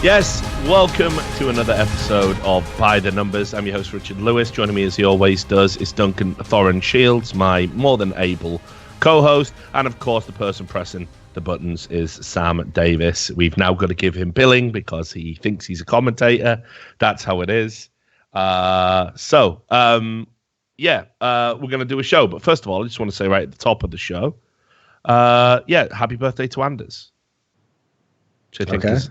Yes, welcome to another episode of By the Numbers. I'm your host, Richard Lewis. Joining me, as he always does, is Duncan Thorin Shields, my more than able co-host. And, of course, the person pressing the buttons is Sam Davis. We've now got to give him billing because he thinks he's a commentator. That's how it is. We're going to do a show. But first of all, I just want to say right at the top of the show, happy birthday to Anders. Which I think is...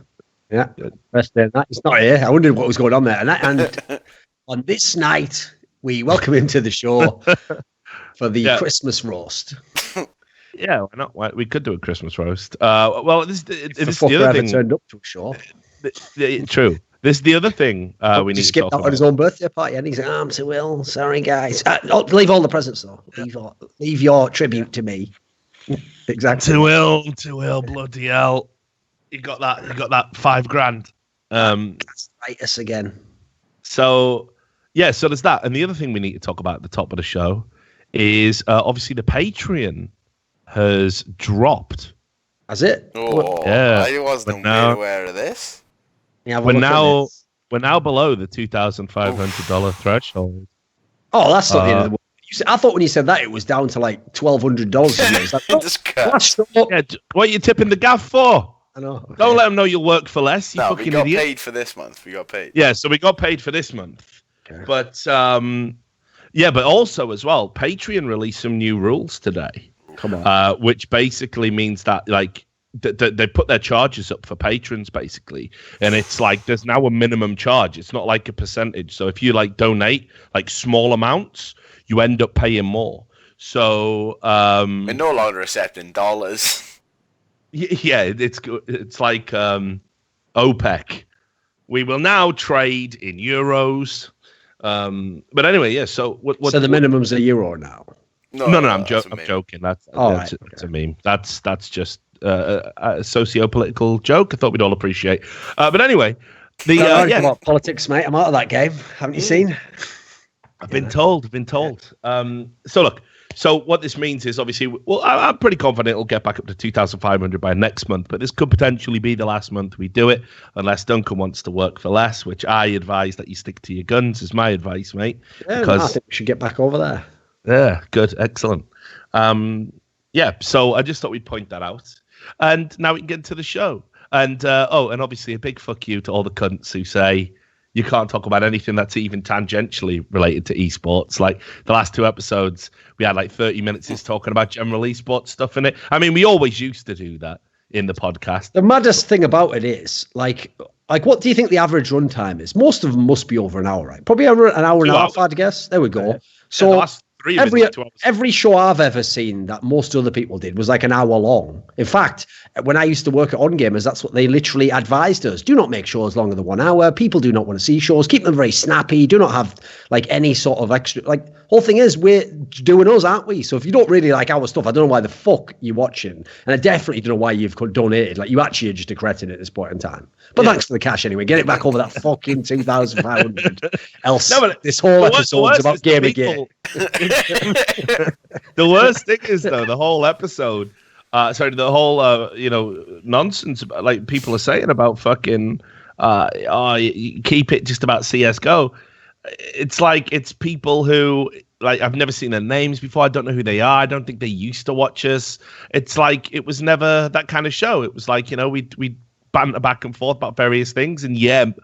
Yeah, best day of that. He's not here. I wondered what was going on there. And on this night, we welcome him to the show for the Christmas roast. Yeah, why not? We could do a Christmas roast. This is the other thing. Turned up to a show. True. This is the other thing we need to talk about. On his own birthday party, and he's like, I'm too ill. Sorry, guys. Leave all the presents, though. Leave your tribute to me. Exactly. Too ill, bloody hell. You got that $5,000. That's us again. So there's that. And the other thing we need to talk about at the top of the show is obviously the Patreon has dropped. Has it? Oh, yeah. I wasn't made aware of this. Yeah, we're now below the $2,500 threshold. Oh, that's not the end of the world. I thought when you said that it was down to like $1,200. What are you tipping the gaff for? I know. Okay. Don't let them know you'll work for less. You fucking idiot. We got paid for this month. We got paid. Yeah, so we got paid for this month. Okay. But but also as well, Patreon released some new rules today. Come on. Which basically means that like they put their charges up for patrons basically, and it's like there's now a minimum charge. It's not like a percentage. So if you like donate like small amounts, you end up paying more. So we're no longer accepting dollars. Yeah, it's like OPEC. We will now trade in euros. But anyway, yeah. So so the minimum's a euro now. No, I'm joking. That's a meme. That's just a socio-political joke. I thought we'd all appreciate. But anyway, about politics, mate. I'm out of that game. Haven't you seen? I've been told. So look. So what this means is obviously, I'm pretty confident it'll get back up to 2,500 by next month, but this could potentially be the last month we do it, unless Duncan wants to work for less, which I advise that you stick to your guns is my advice, mate. Yeah, because I think we should get back over there. Yeah, good, excellent. So I just thought we'd point that out. And now we can get into the show. And and obviously a big fuck you to all the cunts who say you can't talk about anything that's even tangentially related to esports. Like the last two episodes, we had like 30 minutes just talking about general esports stuff in it. I mean, we always used to do that in the podcast. The maddest thing about it is, like what do you think the average runtime is? Most of them must be over an hour, right? Probably over an hour and a half, I'd guess. There we go. So every show I've ever seen that most other people did was like an hour long. In fact, when I used to work at On Gamers, that's what they literally advised us. Do not make shows longer than 1 hour. People do not want to see shows. Keep them very snappy. Do not have like any sort of extra, like whole thing is we're doing us, aren't we? So if you don't really like our stuff, I don't know why the fuck you're watching. And I definitely don't know why you've donated. Like you actually are just a cretin at this point in time. But thanks for the cash anyway. Get it back over that fucking 2,500. Else, this whole episode's about Gamergate. The worst thing is though, the whole episode, the whole nonsense about, like people are saying about fucking you keep it just about CS:GO. It's like it's people who like I've never seen their names before. I don't know who they are. I don't think they used to watch us. It's like it was never that kind of show. It was like we banter back and forth about various things, and an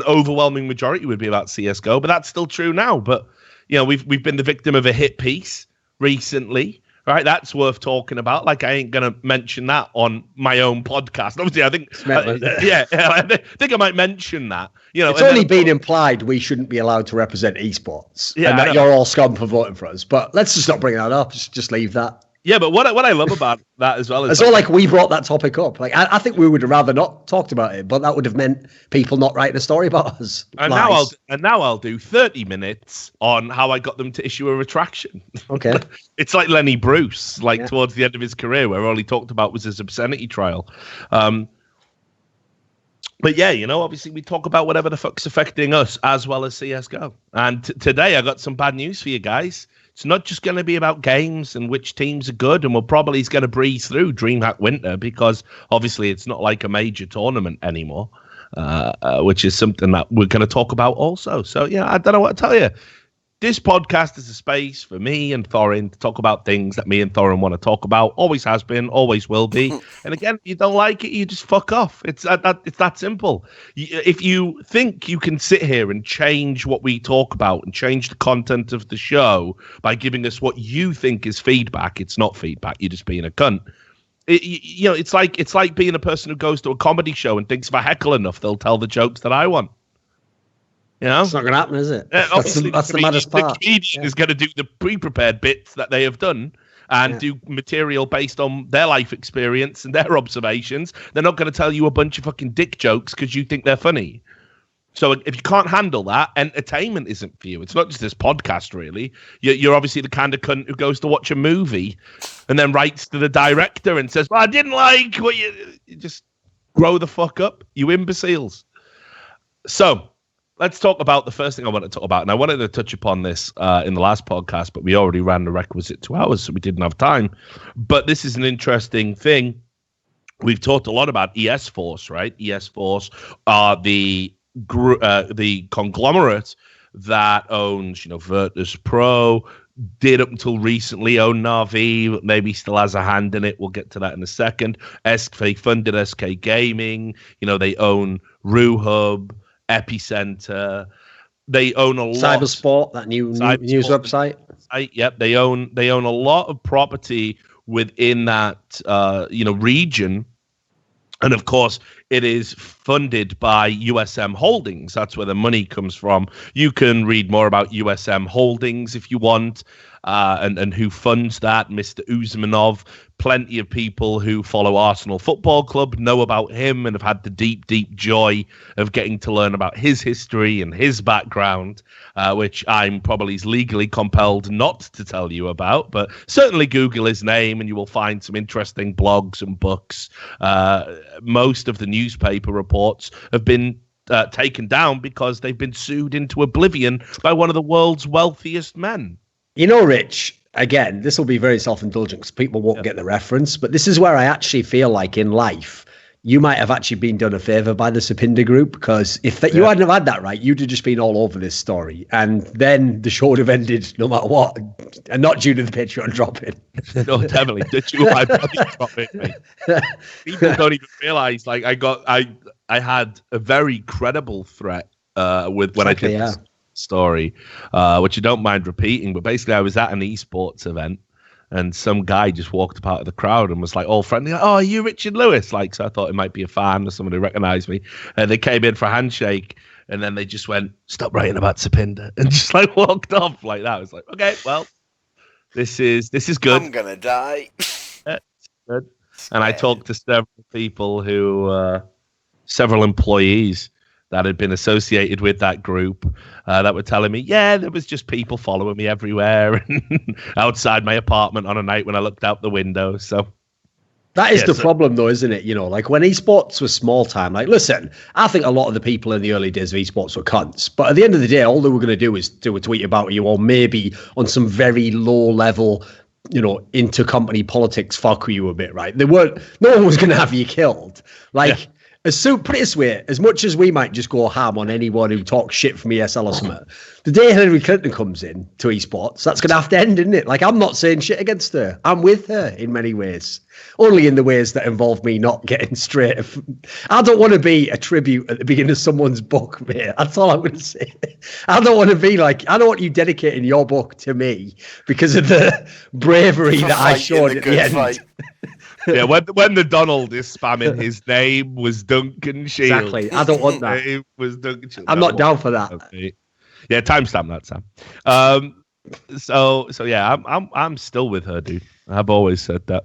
overwhelming majority would be about CS:GO. But that's still true now. But we've been the victim of a hit piece recently, right? That's worth talking about. Like I ain't gonna mention that on my own podcast. Obviously, I think I think I might mention that. It's only been implied we shouldn't be allowed to represent esports, and that you're all scum for voting for us. But let's just not bring that up. Just leave that. Yeah, but what I love about that as well is it's all like we brought that topic up. Like I think we would have rather not talked about it, but that would have meant people not writing a story about us. And now I'll do 30 minutes on how I got them to issue a retraction. Okay. It's like Lenny Bruce, towards the end of his career, where all he talked about was his obscenity trial. But yeah, obviously we talk about whatever the fuck's affecting us as well as CS:GO. And today I got some bad news for you guys. It's not just going to be about games and which teams are good, and we're probably going to breeze through DreamHack Winter because obviously it's not like a major tournament anymore. which is something that we're going to talk about also. So, yeah, I don't know what to tell you. This podcast is a space for me and Thorin to talk about things that me and Thorin want to talk about. Always has been, always will be. And again, if you don't like it, you just fuck off. It's that simple. If you think you can sit here and change what we talk about and change the content of the show by giving us what you think is feedback, it's not feedback. You're just being a cunt. It's like being a person who goes to a comedy show and thinks if I heckle enough, they'll tell the jokes that I want. You know? It's not going to happen, is it? That's the maddest part. The comedian is going to do the pre-prepared bits that they have done and do material based on their life experience and their observations. They're not going to tell you a bunch of fucking dick jokes because you think they're funny. So if you can't handle that, entertainment isn't for you. It's not just this podcast, really. You're obviously the kind of cunt who goes to watch a movie and then writes to the director and says, well, I didn't like what you just grow the fuck up, you imbeciles. So let's talk about the first thing I want to talk about. And I wanted to touch upon this in the last podcast, but we already ran the requisite 2 hours, so we didn't have time. But this is an interesting thing. We've talked a lot about ES Force, right? ES Force are the conglomerate that owns, Virtus Pro, did up until recently own Na'Vi, but maybe still has a hand in it. We'll get to that in a second. They funded SK Gaming. They own RuHub, Epicenter. They own a lot. Cybersport, that new news website. Yep, they own a lot of property within that region. And of course, it is funded by USM Holdings. That's where the money comes from. You can read more about USM Holdings if you want, and who funds that, Mr. Usmanov. Plenty of people who follow Arsenal Football Club know about him and have had the deep, deep joy of getting to learn about his history and his background, which I'm probably legally compelled not to tell you about. But certainly Google his name and you will find some interesting blogs and books. Most of the newspaper reports have been taken down because they've been sued into oblivion by one of the world's wealthiest men. Rich, again, this will be very self-indulgent because people won't get the reference, but this is where I actually feel like in life, you might have actually been done a favor by the Sapinda Group, because if you hadn't have had that right, you'd have just been all over this story. And then the show would have ended no matter what, and not due to the Patreon dropping. No, definitely. Did you my body drop it, mate? People don't even realize, like, I had a very credible threat when I did this story, which you don't mind repeating, but basically I was at an esports event and some guy just walked up out of the crowd and was like all friendly, like, oh, are you Richard Lewis? Like, so I thought it might be a fan or someone who recognized me, and they came in for a handshake and then they just went, stop writing about Sapinda, and just like walked off like that. I was like, okay, well, this is good. I'm gonna die. Yeah, good. And I talked to several people several employees that had been associated with that group that were telling me, yeah, there was just people following me everywhere and outside my apartment on a night when I looked out the window. So that is the problem, though, isn't it? Like when esports was small time, like, listen, I think a lot of the people in the early days of esports were cunts. But at the end of the day, all they were going to do is do a tweet about you, or maybe on some very low level, intercompany politics, fuck you a bit, right? No one was going to have you killed. Like, yeah. Put it this way, as much as we might just go ham on anyone who talks shit from ESL or something, the day Hillary Clinton comes in to esports, that's going to have to end, isn't it? Like, I'm not saying shit against her. I'm with her in many ways. Only in the ways that involve me not getting straight. I don't want to be a tribute at the beginning of someone's book, mate. That's all I'm going to say. I don't want to be like, I don't want you dedicating your book to me because of the bravery that I showed at the end. Yeah, when the Donald is spamming, his name was Duncan Shields. Exactly. I don't want that. It was Duncan Shields. I'm not down for that. Okay. Yeah, timestamp that, Sam. So yeah, I'm still with her, dude. I've always said that.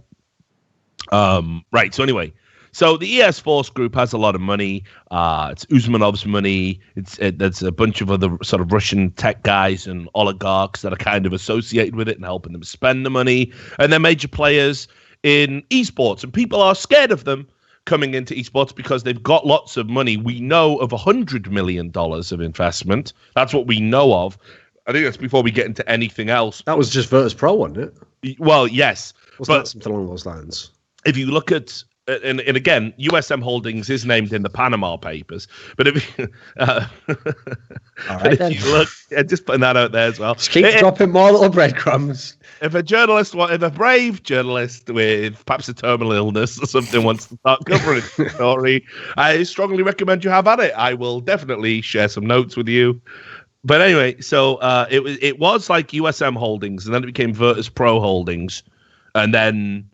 Right. So anyway, so the ES Force Group has a lot of money. It's Usmanov's money. There's a bunch of other sort of Russian tech guys and oligarchs that are kind of associated with it and helping them spend the money. And they're major players in esports, and people are scared of them coming into esports because they've got lots of money. We know of $100 million of investment. That's what we know of. I think that's before we get into anything else. That was just Virtus Pro, wasn't it? Well, yes. Wasn't that something along those lines? If you look at and again, USM Holdings is named in the Panama Papers. But if you, you look, just putting that out there as well. Just keep dropping more little breadcrumbs. If a brave journalist with perhaps a terminal illness or something wants to start covering the story, I strongly recommend you have at it. I will definitely share some notes with you. But anyway, so it was like USM Holdings, and then it became Virtus Pro Holdings, and then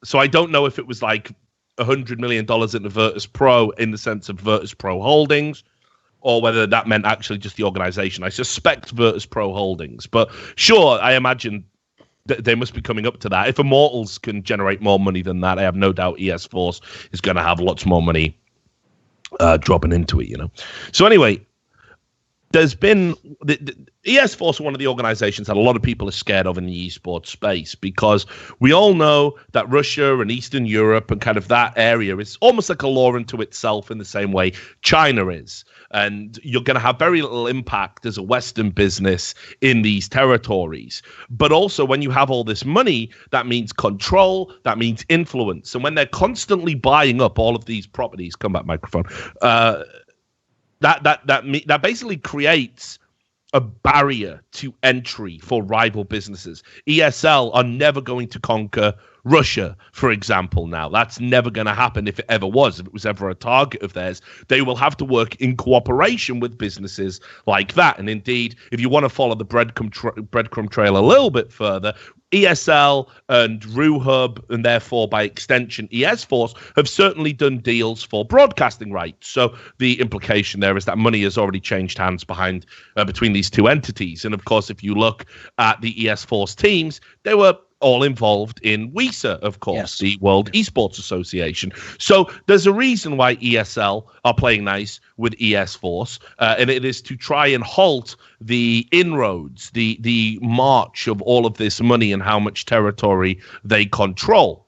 so I don't know if it was like $100 million into Virtus Pro in the sense of Virtus Pro Holdings, or whether that meant actually just the organization. I suspect Virtus Pro Holdings, but sure, I imagine they must be coming up to that. If Immortals can generate more money than that, I have no doubt ES Force is going to have lots more money dropping into it, So anyway, there's been the ES Force, one of the organizations that a lot of people are scared of in the esports space, because we all know that Russia and Eastern Europe and kind of that area is almost like a law unto itself in the same way China is. And you're going to have very little impact as a Western business in these territories. But also when you have all this money, that means control, that means influence. And when they're constantly buying up all of these properties, come back microphone, that basically creates a barrier to entry for rival businesses. ESL are never going to conquer Russia, for example, now. That's never going to happen if it ever was, if it was ever a target of theirs. They will have to work in cooperation with businesses like that. And indeed, if you want to follow the breadcrumb trail a little bit further, ESL and RuHub, and therefore by extension ES Force, have certainly done deals for broadcasting rights. So the implication there is that money has already changed hands between these two entities. And of course, if you look at the ES Force teams, they were all involved in WESA, of course, yes, the World Esports Association. So there's a reason why ESL are playing nice with ES Force, and it is to try and halt the inroads, the march of all of this money and how much territory they control.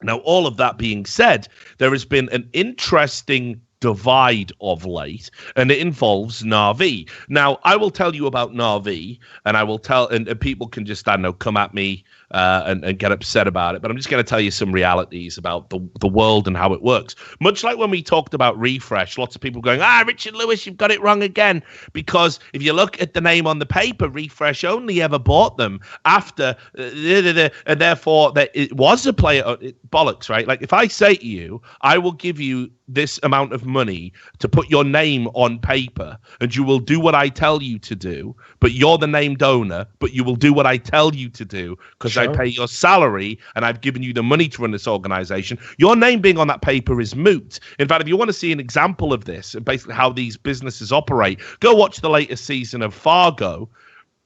Now, all of that being said, there has been an interesting divide of late, and it involves Na'Vi. Now, I will tell you about Na'Vi, and I will tell, and people can just, I don't know, come at me and get upset about it, but I'm just going to tell you some realities about the world and how it works. Much like when we talked about Refresh, lots of people going, Richard Lewis, you've got it wrong again, because if you look at the name on the paper, Refresh only ever bought them after, and therefore it was a player, bollocks, right? Like if I say to you, I will give you this amount of money to put your name on paper, and you will do what I tell you to do, but you're the named owner, but you will do what I tell you to do because I pay your salary and I've given you the money to run this organization. Your name being on that paper is moot. In fact, if you want to see an example of this and basically how these businesses operate, go watch the latest season of Fargo,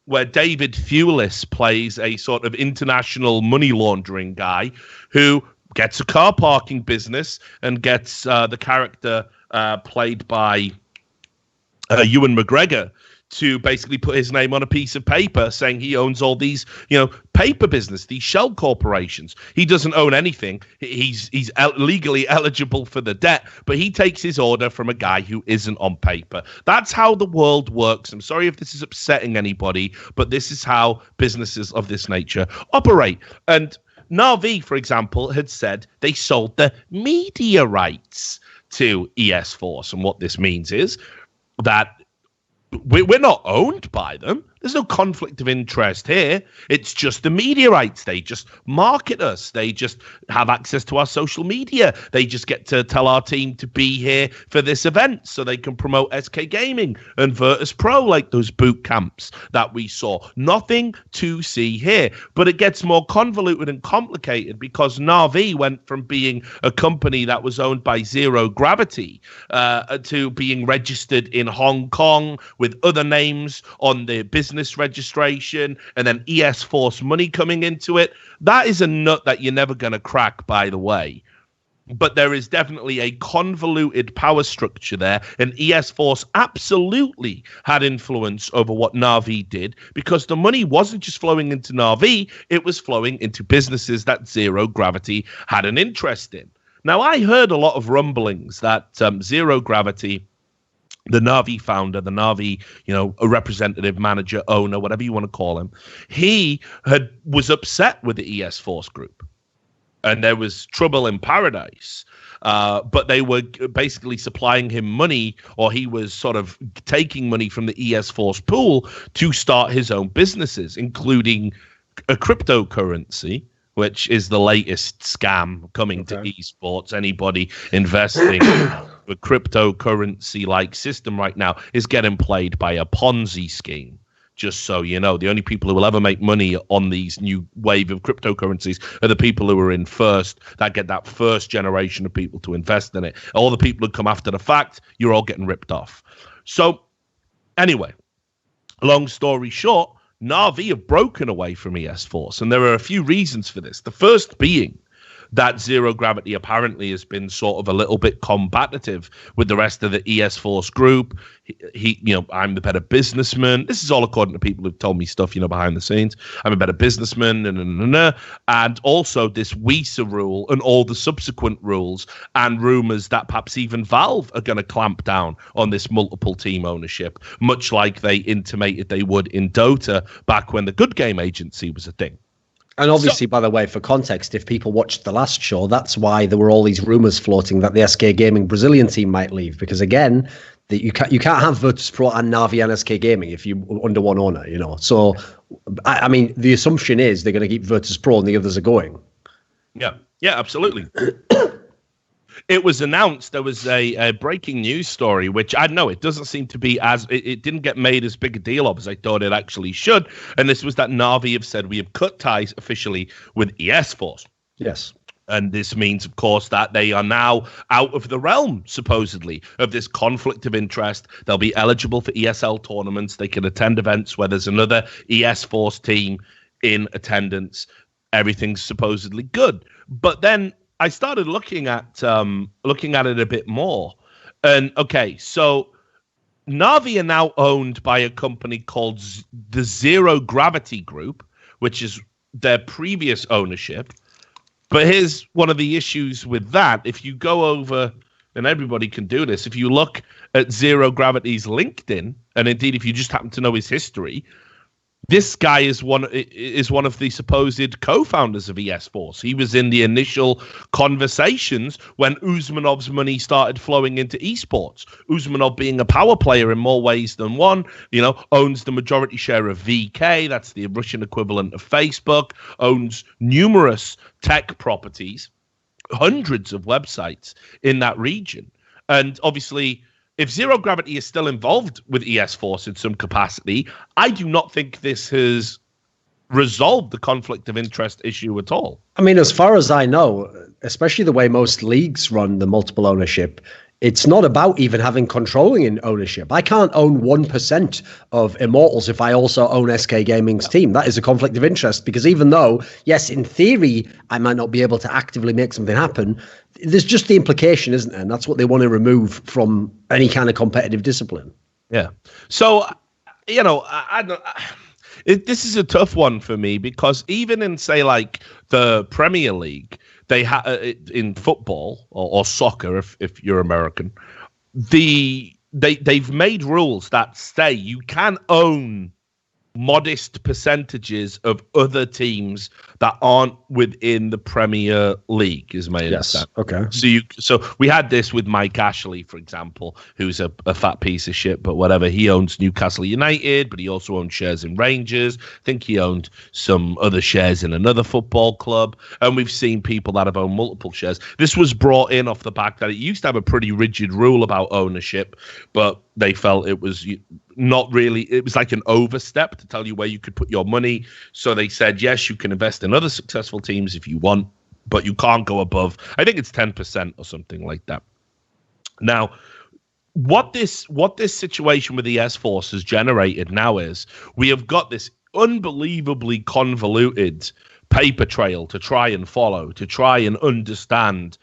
where David Thewlis plays a sort of international money laundering guy who gets a car parking business and gets the character played by Ewan McGregor to basically put his name on a piece of paper saying he owns all these, paper business, these shell corporations. He doesn't own anything. He's legally eligible for the debt, but he takes his order from a guy who isn't on paper. That's how the world works. I'm sorry if this is upsetting anybody, but this is how businesses of this nature operate. And Na'Vi, for example, had said they sold the media rights to ES Force. And what this means is that we're not owned by them. There's no conflict of interest here. It's just the media rights. They just market us. They just have access to our social media. They just get to tell our team to be here for this event so they can promote SK Gaming and Virtus Pro, like those boot camps that we saw. Nothing to see here. But it gets more convoluted and complicated because Na'Vi went from being a company that was owned by Zero Gravity to being registered in Hong Kong with other names on the business registration, and then ES Force money coming into it. That is a nut that you're never going to crack, by the way. But there is definitely a convoluted power structure there, and ES Force absolutely had influence over what Na'Vi did, because the money wasn't just flowing into Na'Vi, it was flowing into businesses that Zero Gravity had an interest in. Now, I heard a lot of rumblings that Zero Gravity, the Na'Vi founder, the Na'Vi, a representative, manager, owner, whatever you want to call him, he was upset with the ES Force group. and there was trouble in paradise. But they were basically supplying him money, or he was sort of taking money from the ES Force pool to start his own businesses, including a cryptocurrency, which is the latest scam coming to esports. Anybody investing a cryptocurrency-like system right now is getting played by a Ponzi scheme. Just so you know, the only people who will ever make money on these new wave of cryptocurrencies are the people who are in first, that get that first generation of people to invest in it. All the people who come after the fact, you're all getting ripped off. So anyway, long story short, Na'Vi have broken away from ES Force, and there are a few reasons for this. The first being that Zero Gravity apparently has been sort of a little bit combative with the rest of the ES Force group. He, I'm the better businessman. This is all according to people who've told me stuff, behind the scenes. I'm a better businessman, and also this WISA rule and all the subsequent rules and rumors that perhaps even Valve are going to clamp down on this multiple team ownership, much like they intimated they would in Dota back when the Good Game Agency was a thing. And obviously, by the way, for context, if people watched the last show, that's why there were all these rumors floating that the SK Gaming Brazilian team might leave. Because again, you can't have Virtus Pro and Na'Vi and SK Gaming if you're under one owner, So, I mean, the assumption is they're going to keep Virtus Pro and the others are going. Yeah, absolutely. It was announced, there was a breaking news story, which I know it doesn't seem to be it didn't get made as big a deal of as I thought it actually should. And this was that Na'Vi have said we have cut ties officially with ES Force. Yes. And this means, of course, that they are now out of the realm, supposedly, of this conflict of interest. They'll be eligible for ESL tournaments. They can attend events where there's another ES Force team in attendance. Everything's supposedly good. But then I started looking at it a bit more, and so Na'Vi are now owned by a company called the Zero Gravity Group, which is their previous ownership. But here's one of the issues with that: if you go over, and everybody can do this, if you look at Zero Gravity's LinkedIn, and indeed if you just happen to know his history, this guy is one of the supposed co-founders of ES Force. He was in the initial conversations when Usmanov's money started flowing into esports. Usmanov, being a power player in more ways than one, owns the majority share of VK, that's the Russian equivalent of Facebook, owns numerous tech properties, hundreds of websites in that region. And obviously, if Zero Gravity is still involved with ES Force in some capacity, I do not think this has resolved the conflict of interest issue at all. I mean, as far as I know, especially the way most leagues run the multiple ownership, it's not about even having controlling in ownership. I can't own 1% of Immortals if I also own SK Gaming's team. That is a conflict of interest, because even though, yes, in theory, I might not be able to actively make something happen, there's just the implication, isn't there? And that's what they want to remove from any kind of competitive discipline. Yeah. So, this is a tough one for me, because even in, say, like the Premier League, they in football or soccer, if you're American, they've made rules that say you can own modest percentages of other teams that aren't within the Premier League, is my understanding. Okay. So we had this with Mike Ashley, for example, who's a fat piece of shit, but whatever. He owns Newcastle United, but he also owns shares in Rangers. I think he owned some other shares in another football club. And we've seen people that have owned multiple shares. This was brought in off the back that it used to have a pretty rigid rule about ownership, but they felt it was not really, it was like an overstep to tell you where you could put your money. So they said, yes, you can invest in other successful teams if you want, but you can't go above, I think it's 10% or something like that. Now, what this situation with the ES Force has generated now is we have got this unbelievably convoluted paper trail to try and follow, to try and understand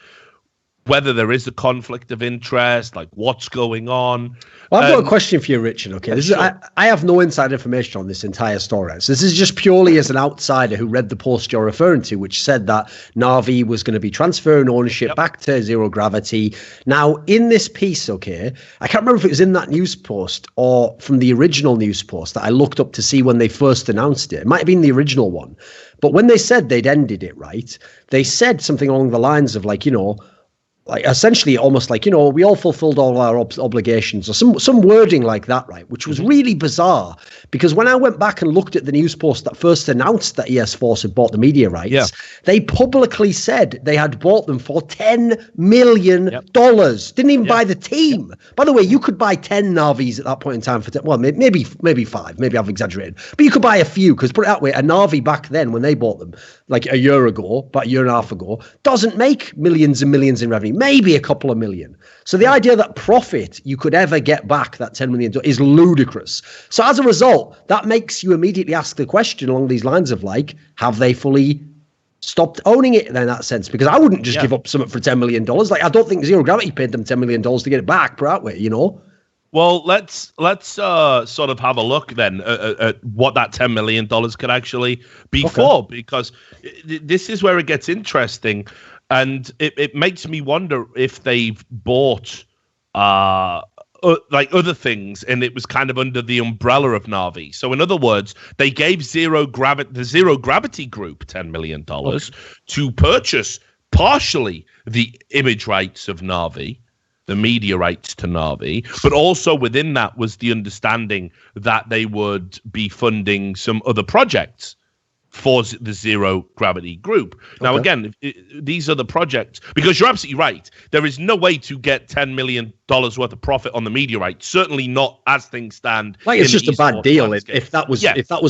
whether there is a conflict of interest, like what's going on. Well, I've got a question for you, Richard. Okay, this is, I have no inside information on this entire story. So this is just purely as an outsider who read the post you're referring to, which said that Na'vi was going to be transferring ownership back to Zero Gravity. Now, in this piece, okay, I can't remember if it was in that news post or from the original news post that I looked up to see when they first announced it. It might have been the original one. But when they said they'd ended it, right, they said something along the lines of like, like essentially almost like, we all fulfilled all our obligations or some wording like that, right? Which was really bizarre because when I went back and looked at the news post that first announced that ES Force had bought the media rights, they publicly said they had bought them for $10 million. Didn't even buy the team. By the way, you could buy 10 Na'vis at that point in time for, maybe 5, maybe I've exaggerated, but you could buy a few because put it that way, a Na'vi back then when they bought them, like a year ago, about a year and a half ago, doesn't make millions and millions in revenue. Maybe a couple of million. So the idea that profit you could ever get back that $10 million is ludicrous. So as a result, that makes you immediately ask the question along these lines of like, have they fully stopped owning it in that sense? Because I wouldn't just give up something for $10 million. Like, I don't think Zero Gravity paid them $10 million to get it back, put that way, Well, let's sort of have a look then at what that $10 million could actually be for, because this is where it gets interesting. And it makes me wonder if they've bought like other things, and it was kind of under the umbrella of Na'vi. So in other words, they gave the Zero Gravity Group $10 million to purchase partially the image rights of Na'vi, the media rights to Na'vi, but also within that was the understanding that they would be funding some other projects for the Zero Gravity Group. Now, again, these are the projects, because you're absolutely right. There is no way to get $10 million worth of profit on the media rights. Certainly not as things stand. Like, it's just a bad deal. If that was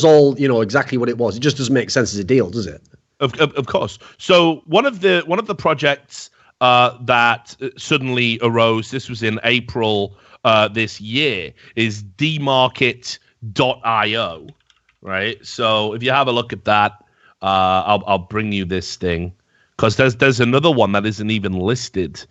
all, exactly what it was, it just doesn't make sense as a deal, does it? Of course. So one of the projects that suddenly arose, this was in April this year, is dmarket.io. Right, so if you have a look at that, I'll bring you this thing, because there's another one that isn't even listed,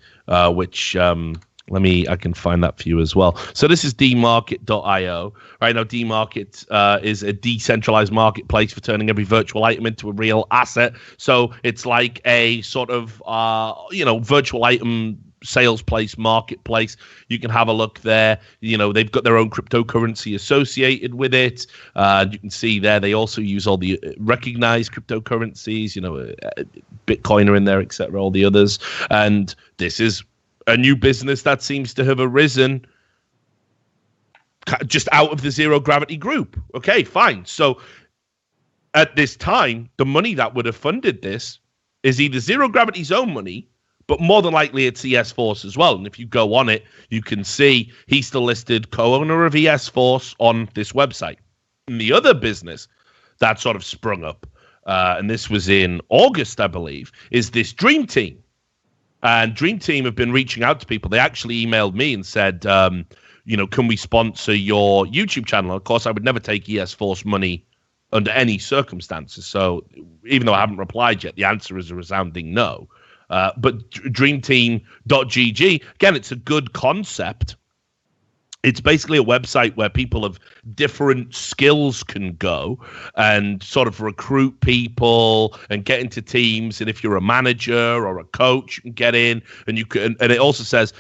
which I can find that for you as well. So this is dmarket.io. Right now, dmarket is a decentralized marketplace for turning every virtual item into a real asset. So it's like a sort of virtual item sales place, marketplace. You can have a look there. They've got their own cryptocurrency associated with it. You can see there they also use all the recognized cryptocurrencies, Bitcoin are in there, etc., all the others. And this is a new business that seems to have arisen just out of the Zero Gravity Group. Okay, fine. So at this time, the money that would have funded this is either Zero Gravity's own money, but more than likely it's ES Force as well. And if you go on it, you can see he's still listed co-owner of ES Force on this website. And the other business that sort of sprung up, and this was in August, I believe, is this Dream Team. And Dream Team have been reaching out to people. They actually emailed me and said, can we sponsor your YouTube channel? Of course, I would never take ES Force money under any circumstances. So even though I haven't replied yet, the answer is a resounding no. But dreamteam.gg, again, it's a good concept. It's basically a website where people of different skills can go and sort of recruit people and get into teams. And if you're a manager or a coach, you can get in, and and it also says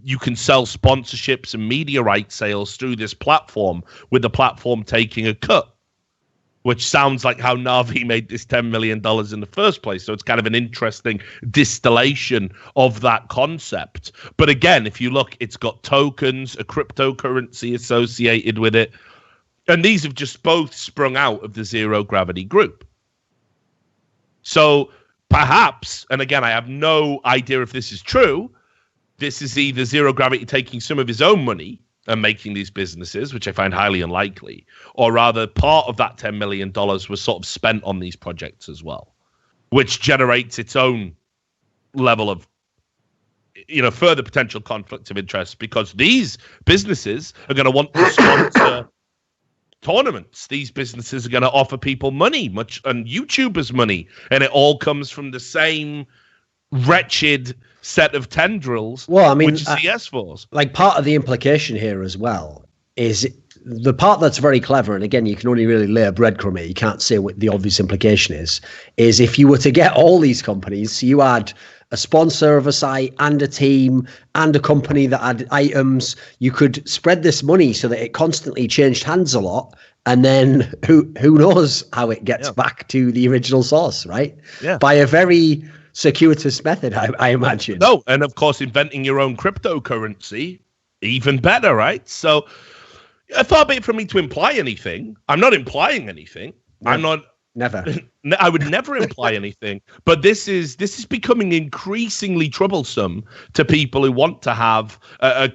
you can sell sponsorships and media rights sales through this platform, with the platform taking a cut, which sounds like how Na'vi made this $10 million in the first place. So it's kind of an interesting distillation of that concept. But again, if you look, it's got tokens, a cryptocurrency associated with it. And these have just both sprung out of the Zero Gravity Group. So perhaps, and again, I have no idea if this is true, this is either Zero Gravity taking some of his own money and making these businesses, which I find highly unlikely, or rather part of that $10 million was sort of spent on these projects as well, which generates its own level of, further potential conflict of interest, because these businesses are going to want to sponsor tournaments. These businesses are going to offer people money, and YouTubers money, and it all comes from the same wretched set of tendrils. Well, I mean, which is CS Force. Like, part of the implication here as well is the part that's very clever, and again, you can only really lay a breadcrumb here. You can't say what the obvious implication is if you were to get all these companies, so you had a sponsor of a site and a team and a company that had items, you could spread this money so that it constantly changed hands a lot. And then who knows how it gets back to the original source, right? Yeah. By a very circuitous method, I imagine. No, and of course, inventing your own cryptocurrency, even better, right? So, far be it from me to imply anything. I'm not implying anything. No, I'm not. Never. I would never imply anything. But this is becoming increasingly troublesome to people who want to have a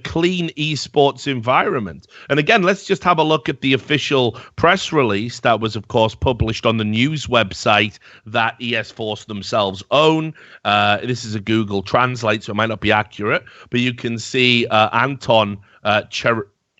clean esports environment. And again, let's just have a look at the official press release that was, of course, published on the news website that ES Force themselves own. This is a Google Translate, so it might not be accurate, but you can see Anton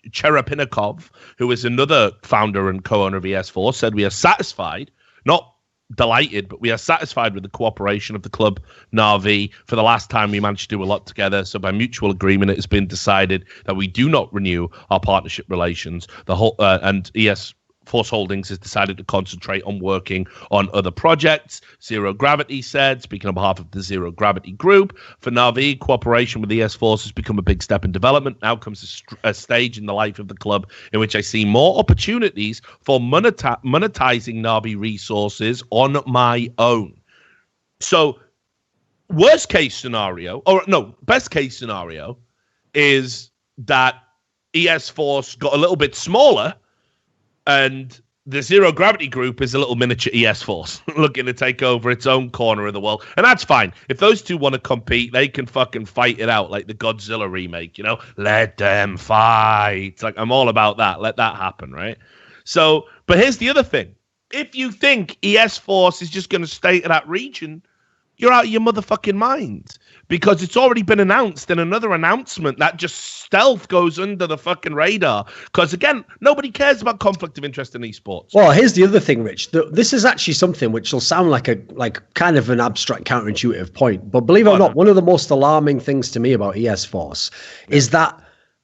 Cherepinikov, who is another founder and co-owner of ES Force, said, "We are satisfied, not delighted, but we are satisfied with the cooperation of the club Na'Vi. For the last time, we managed to do a lot together. So by mutual agreement, it has been decided that we do not renew our partnership relations. The whole and ES Force Holdings has decided to concentrate on working on other projects." Zero Gravity said, speaking on behalf of the Zero Gravity Group, "For Na'Vi, cooperation with ES Force has become a big step in development. Now comes a stage in the life of the club in which I see more opportunities for monetizing Na'Vi resources on my own." So, best case scenario is that ES Force got a little bit smaller, and the Zero Gravity Group is a little miniature ES Force looking to take over its own corner of the world. And that's fine. If those two want to compete, they can fucking fight it out like the Godzilla remake, you know? Let them fight. Like, I'm all about that. Let that happen, right? So, but here's the other thing. If you think ES Force is just going to stay to that region, you're out of your motherfucking mind. Because it's already been announced in another announcement that just stealth goes under the fucking radar. Because again, nobody cares about conflict of interest in esports. Well, here's the other thing, Rich. This is actually something which will sound like kind of an abstract, counterintuitive point. But believe it or not, one of the most alarming things to me about ES Force is that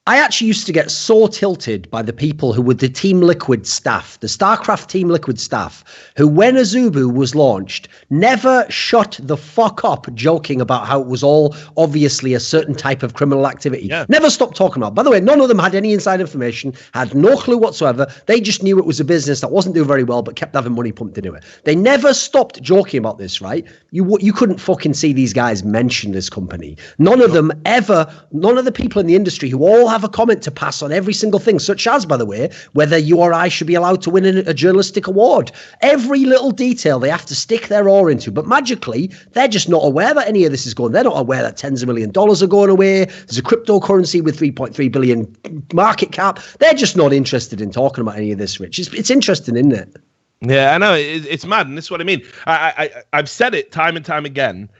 I actually used to get so tilted by the people who were the Team Liquid staff, the StarCraft Team Liquid staff, who, when Azubu was launched, never shut the fuck up joking about how it was all obviously a certain type of criminal activity. Yeah. Never stopped talking about it. By the way, none of them had any inside information, had no clue whatsoever. They just knew it was a business that wasn't doing very well, but kept having money pumped into it. They never stopped joking about this, right? You couldn't fucking see these guys mention this company. None of them ever, none of the people in the industry who all have a comment to pass on every single thing, such as, by the way, whether you or I should be allowed to win a journalistic award. Every little detail they have to stick their oar into, but magically, they're just not aware that any of this is going. They're not aware that tens of $1 million are going away. There's a cryptocurrency with 3.3 billion market cap. They're just not interested in talking about any of this, Rich. It's interesting, isn't it? Yeah, I know. It's mad, and this is what I mean. I've said it time and time again.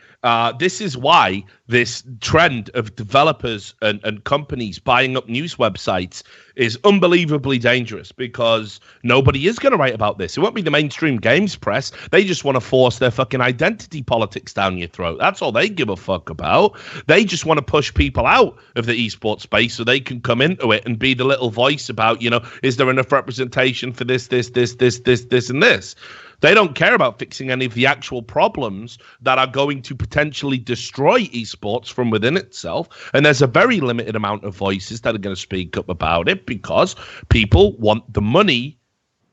This is why this trend of developers and companies buying up news websites is unbelievably dangerous, because nobody is going to write about this. It won't be the mainstream games press. They just want to force their fucking identity politics down your throat. That's all they give a fuck about. They just want to push people out of the esports space so they can come into it and be the little voice about, is there enough representation for this, and this? They don't care about fixing any of the actual problems that are going to potentially destroy esports from within itself. And there's a very limited amount of voices that are going to speak up about it, because people want the money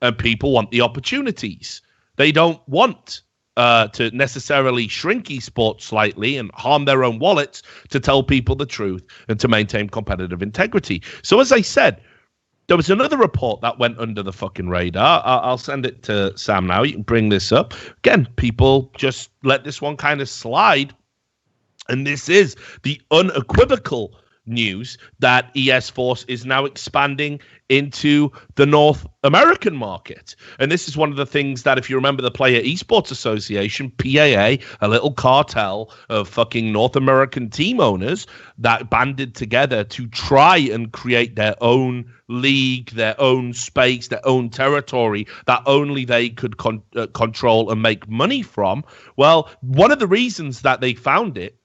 and people want the opportunities. They don't want to necessarily shrink esports slightly and harm their own wallets to tell people the truth and to maintain competitive integrity. So as I said, there was another report that went under the fucking radar. I'll send it to Sam now. You can bring this up. Again, people just let this one kind of slide. And this is the unequivocal news that ES Force is now expanding into the North American market. And this is one of the things that, if you remember the Player Esports Association, PAA, a little cartel of fucking North American team owners that banded together to try and create their own league, their own space, their own territory that only they could control and make money from. Well, one of the reasons that they found it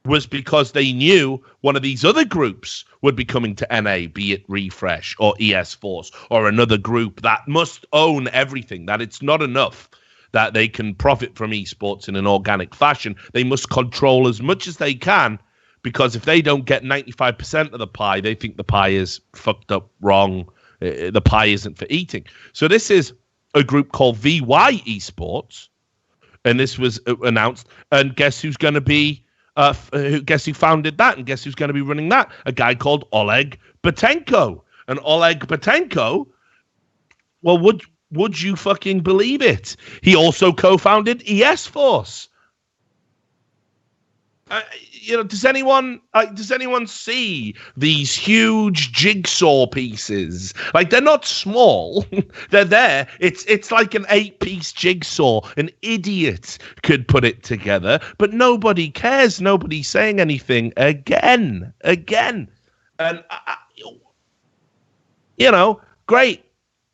was because they knew one of these other groups would be coming to NA, be it Refresh or ES Force or another group that must own everything, that it's not enough that they can profit from esports in an organic fashion. They must control as much as they can, because if they don't get 95% of the pie, they think the pie is fucked up, wrong. The pie isn't for eating. So this is a group called VY Esports, and this was announced. And guess who's going to be guess who founded that, and guess who's going to be running that? A guy called Oleg Batenko. And Oleg Batenko, well, would you fucking believe it? He also co-founded ES Force. Does anyone see these huge jigsaw pieces? Like, they're not small. They're there. It's like an 8-piece jigsaw. An idiot could put it together, but nobody cares. Nobody's saying anything again. And great.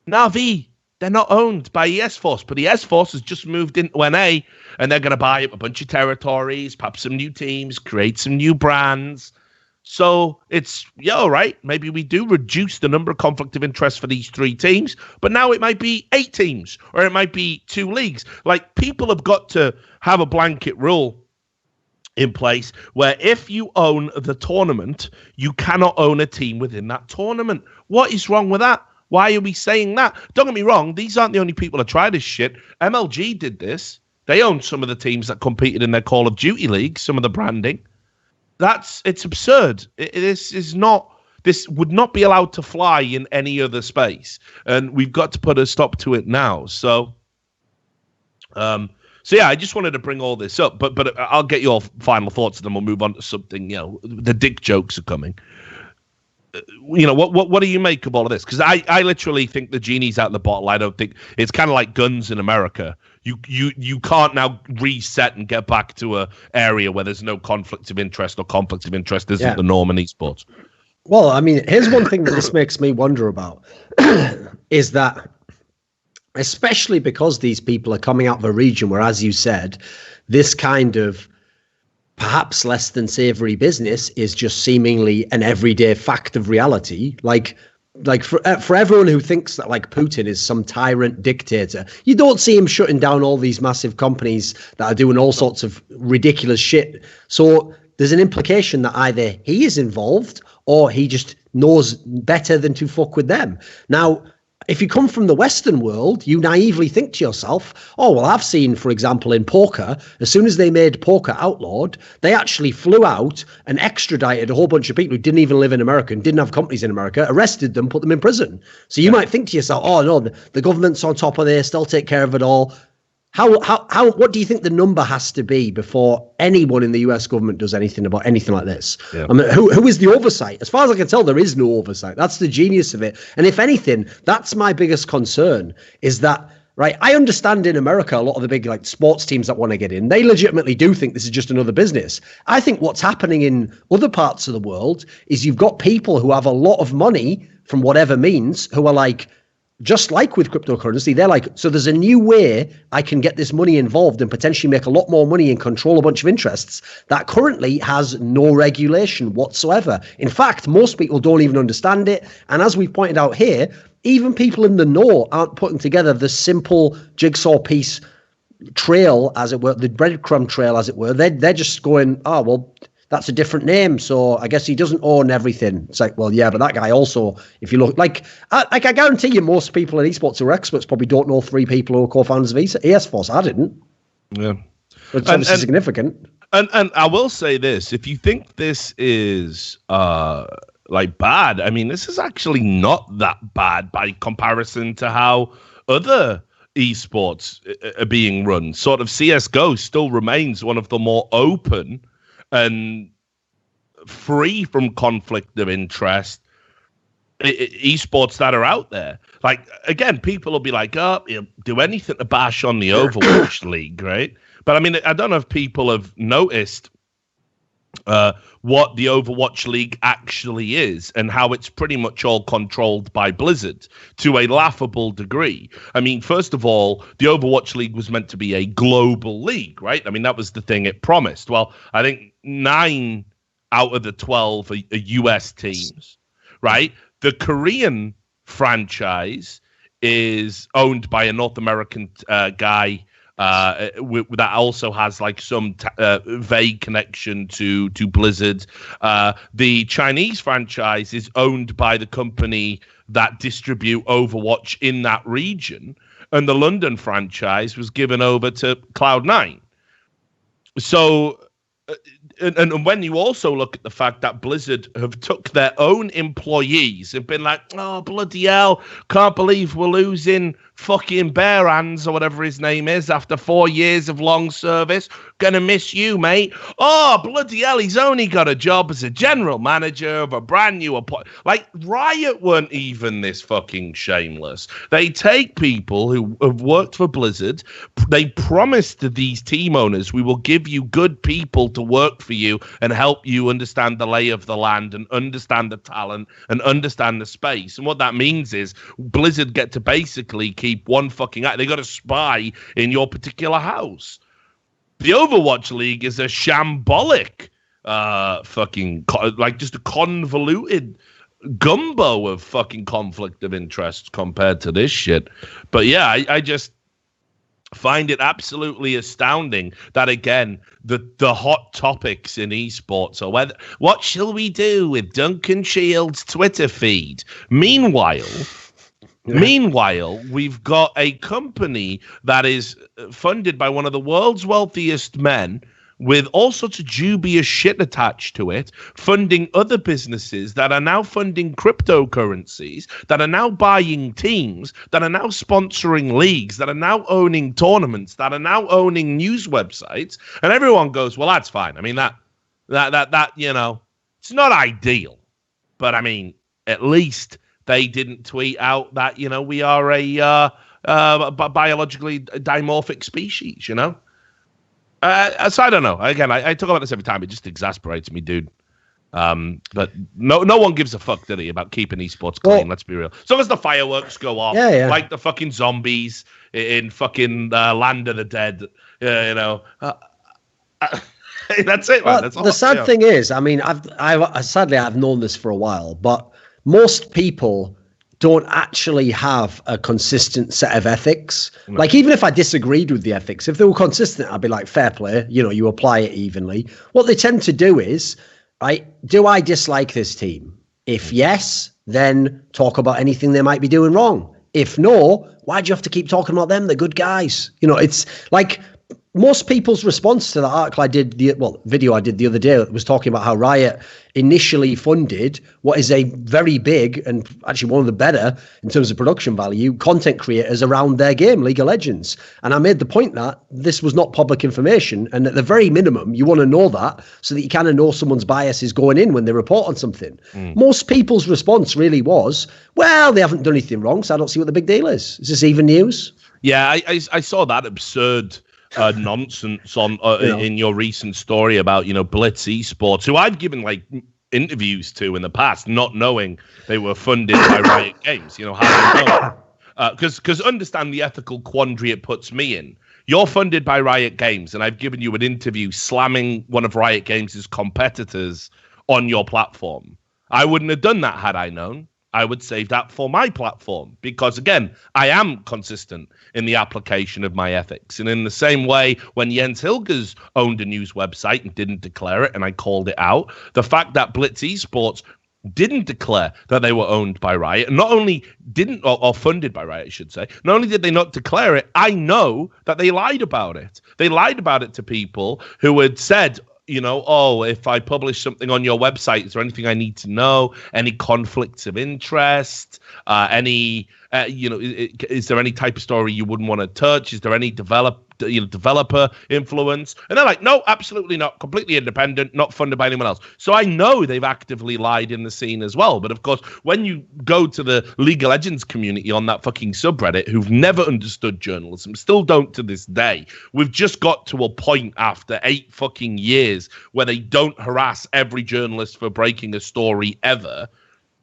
Na'Vi, they're not owned by ES Force, but ES Force has just moved into NA, and they're going to buy up a bunch of territories, pop some new teams, create some new brands. So it's, right, maybe we do reduce the number of conflict of interest for these 3 teams, but now it might be 8 teams, or it might be 2 leagues. Like, people have got to have a blanket rule in place where if you own the tournament, you cannot own a team within that tournament. What is wrong with that? Why are we saying that? Don't get me wrong, these aren't the only people that try this shit. MLG did this. They owned some of the teams that competed in their Call of Duty league, some of the branding. It's absurd. This would not be allowed to fly in any other space. And we've got to put a stop to it now. So yeah, I just wanted to bring all this up, but I'll get your final thoughts and then we'll move on to something, the dick jokes are coming. What do you make of all of this? Because I literally think the genie's out of the bottle. I don't think it's kind of like guns in America. You can't now reset and get back to a area where there's no conflict of interest, or conflict of interest isn't the norm in esports. Well, I mean, here's one thing that this makes me wonder about is that, especially because these people are coming out of a region where, as you said, this kind of perhaps less than savory business is just seemingly an everyday fact of reality. Like for everyone who thinks that like Putin is some tyrant dictator, you don't see him shutting down all these massive companies that are doing all sorts of ridiculous shit. So there's an implication that either he is involved or he just knows better than to fuck with them. Now, if you come from the Western world, you naively think to yourself, oh, well, I've seen, for example, in poker, as soon as they made poker outlawed, they actually flew out and extradited a whole bunch of people who didn't even live in America and didn't have companies in America, arrested them, put them in prison. So you might think to yourself, oh, no, the government's on top of this, they'll take care of it all. What do you think the number has to be before anyone in the US government does anything about anything like this? Yeah. I mean, who is the oversight? As far as I can tell, there is no oversight. That's the genius of it. And if anything, that's my biggest concern, is that, right, I understand in America, a lot of the big like sports teams that want to get in, they legitimately do think this is just another business. I think what's happening in other parts of the world is you've got people who have a lot of money from whatever means, who are like, just like with cryptocurrency, they're like, so there's a new way I can get this money involved and potentially make a lot more money and control a bunch of interests that currently has no regulation whatsoever. In fact, most people don't even understand it. And as we've pointed out here, even people in the know aren't putting together the simple jigsaw piece trail, as it were, the breadcrumb trail, as it were. They're just going, oh, well, that's a different name, so I guess he doesn't own everything. It's like, well, yeah, but that guy also, if you look, I guarantee you most people in esports who are experts probably don't know 3 people who are co-founders of ES Force. I didn't. Yeah. It's obviously significant. And I will say this, if you think this is like bad, I mean, this is actually not that bad by comparison to how other esports are being run. Sort of CSGO still remains one of the more open and free from conflict of interest esports that are out there. Like, again, people will be like, oh, you know, do anything to bash on the Overwatch League, right? But I mean, I don't know if people have noticed what the Overwatch League actually is and how it's pretty much all controlled by Blizzard to a laughable degree. I mean, first of all, the Overwatch League was meant to be a global league, right? I mean, that was the thing it promised. Well, I think 9 out of the 12 are US teams, right? The Korean franchise is owned by a North American guy that also has like some vague connection to Blizzard. The Chinese franchise is owned by the company that distribute Overwatch in that region, and the London franchise was given over to Cloud9. So, and when you also look at the fact that Blizzard have took their own employees and been like, oh, bloody hell, can't believe we're losing fucking Bare Hands or whatever his name is after 4 years of long service. Gonna miss you, mate. Oh, bloody hell, he's only got a job as a general manager of a brand new like, Riot weren't even this fucking shameless. They take people who have worked for Blizzard. They promised to these team owners, we will give you good people to work for you and help you understand the lay of the land and understand the talent and understand the space. And what that means is Blizzard get to basically keep one fucking act. They got a spy in your particular house. The Overwatch League is a shambolic fucking like just a convoluted gumbo of fucking conflict of interest compared to this shit. But yeah, I just find it absolutely astounding that, again, the hot topics in esports are whether what shall we do with Duncan Shields' Twitter feed? Meanwhile, we've got a company that is funded by one of the world's wealthiest men with all sorts of dubious shit attached to it, funding other businesses that are now funding cryptocurrencies, that are now buying teams, that are now sponsoring leagues, that are now owning tournaments, that are now owning news websites, and everyone goes, well, that's fine. I mean, that you know, it's not ideal, but I mean, at least they didn't tweet out that, you know, we are a biologically dimorphic species, you know? So I don't know. Again, I talk about this every time. It just exasperates me, dude. But no one gives a fuck, do they, about keeping esports clean? Well, let's be real. As long as the fireworks go off, like the fucking zombies in fucking Land of the Dead, you know. That's it, man. That's all. The sad thing is, I mean, sadly I've known this for a while, but most people don't actually have a consistent set of ethics. No. Like, even if I disagreed with the ethics, if they were consistent, I'd be like, fair play, you know, you apply it evenly. What they tend to do is, right, do I dislike this team? If yes, then talk about anything they might be doing wrong. If no, why'd you have to keep talking about them? They're good guys. You know, it's like most people's response to that article video I did the other day was talking about how Riot initially funded what is a very big and actually one of the better in terms of production value content creators around their game, League of Legends. And I made the point that this was not public information. And at the very minimum, you want to know that so that you kind of know someone's bias is going in when they report on something. Most people's response really was, well, they haven't done anything wrong, so I don't see what the big deal is. Is this even news? Yeah, I saw that absurd nonsense on in your recent story about, you know, Blitz Esports, who I've given like interviews to in the past, not knowing they were funded by Riot Games. You know, how do you know? Because understand the ethical quandary it puts me in. You're funded by Riot Games, and I've given you an interview slamming one of Riot Games' competitors on your platform. I wouldn't have done that had I known. I would save that for my platform because, again, I am consistent in the application of my ethics. And in the same way, when Jens Hilgers owned a news website and didn't declare it, and I called it out, the fact that Blitz Esports didn't declare that they were owned by Riot, and not only didn't, or funded by Riot, I should say, not only did they not declare it, I know that they lied about it. They lied about it to people who had said, you know, oh, if I publish something on your website, is there anything I need to know? Any conflicts of interest? You know, is there any type of story you wouldn't want to touch? Is there any developer influence. And they're like, no, absolutely not. Completely independent, not funded by anyone else. So I know they've actively lied in the scene as well. But of course, when you go to the League of Legends community on that fucking subreddit, who've never understood journalism, still don't to this day, we've just got to a point after 8 fucking years where they don't harass every journalist for breaking a story ever.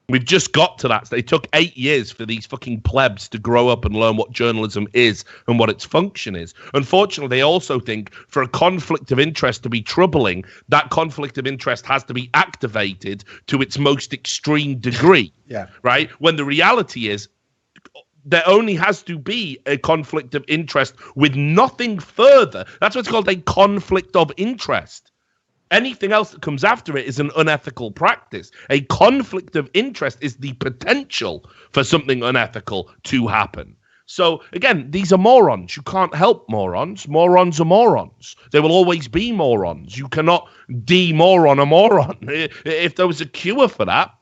We've just got to that. They took 8 years for these fucking plebs to grow up and learn what journalism is and what its function is. Unfortunately, they also think for a conflict of interest to be troubling, that conflict of interest has to be activated to its most extreme degree. Yeah. Right? When the reality is, there only has to be a conflict of interest with nothing further. That's what's called a conflict of interest. Anything else that comes after it is an unethical practice. A conflict of interest is the potential for something unethical to happen. So, again, these are morons. You can't help morons. Morons are morons. There will always be morons. You cannot de-moron a moron. If there was a cure for that,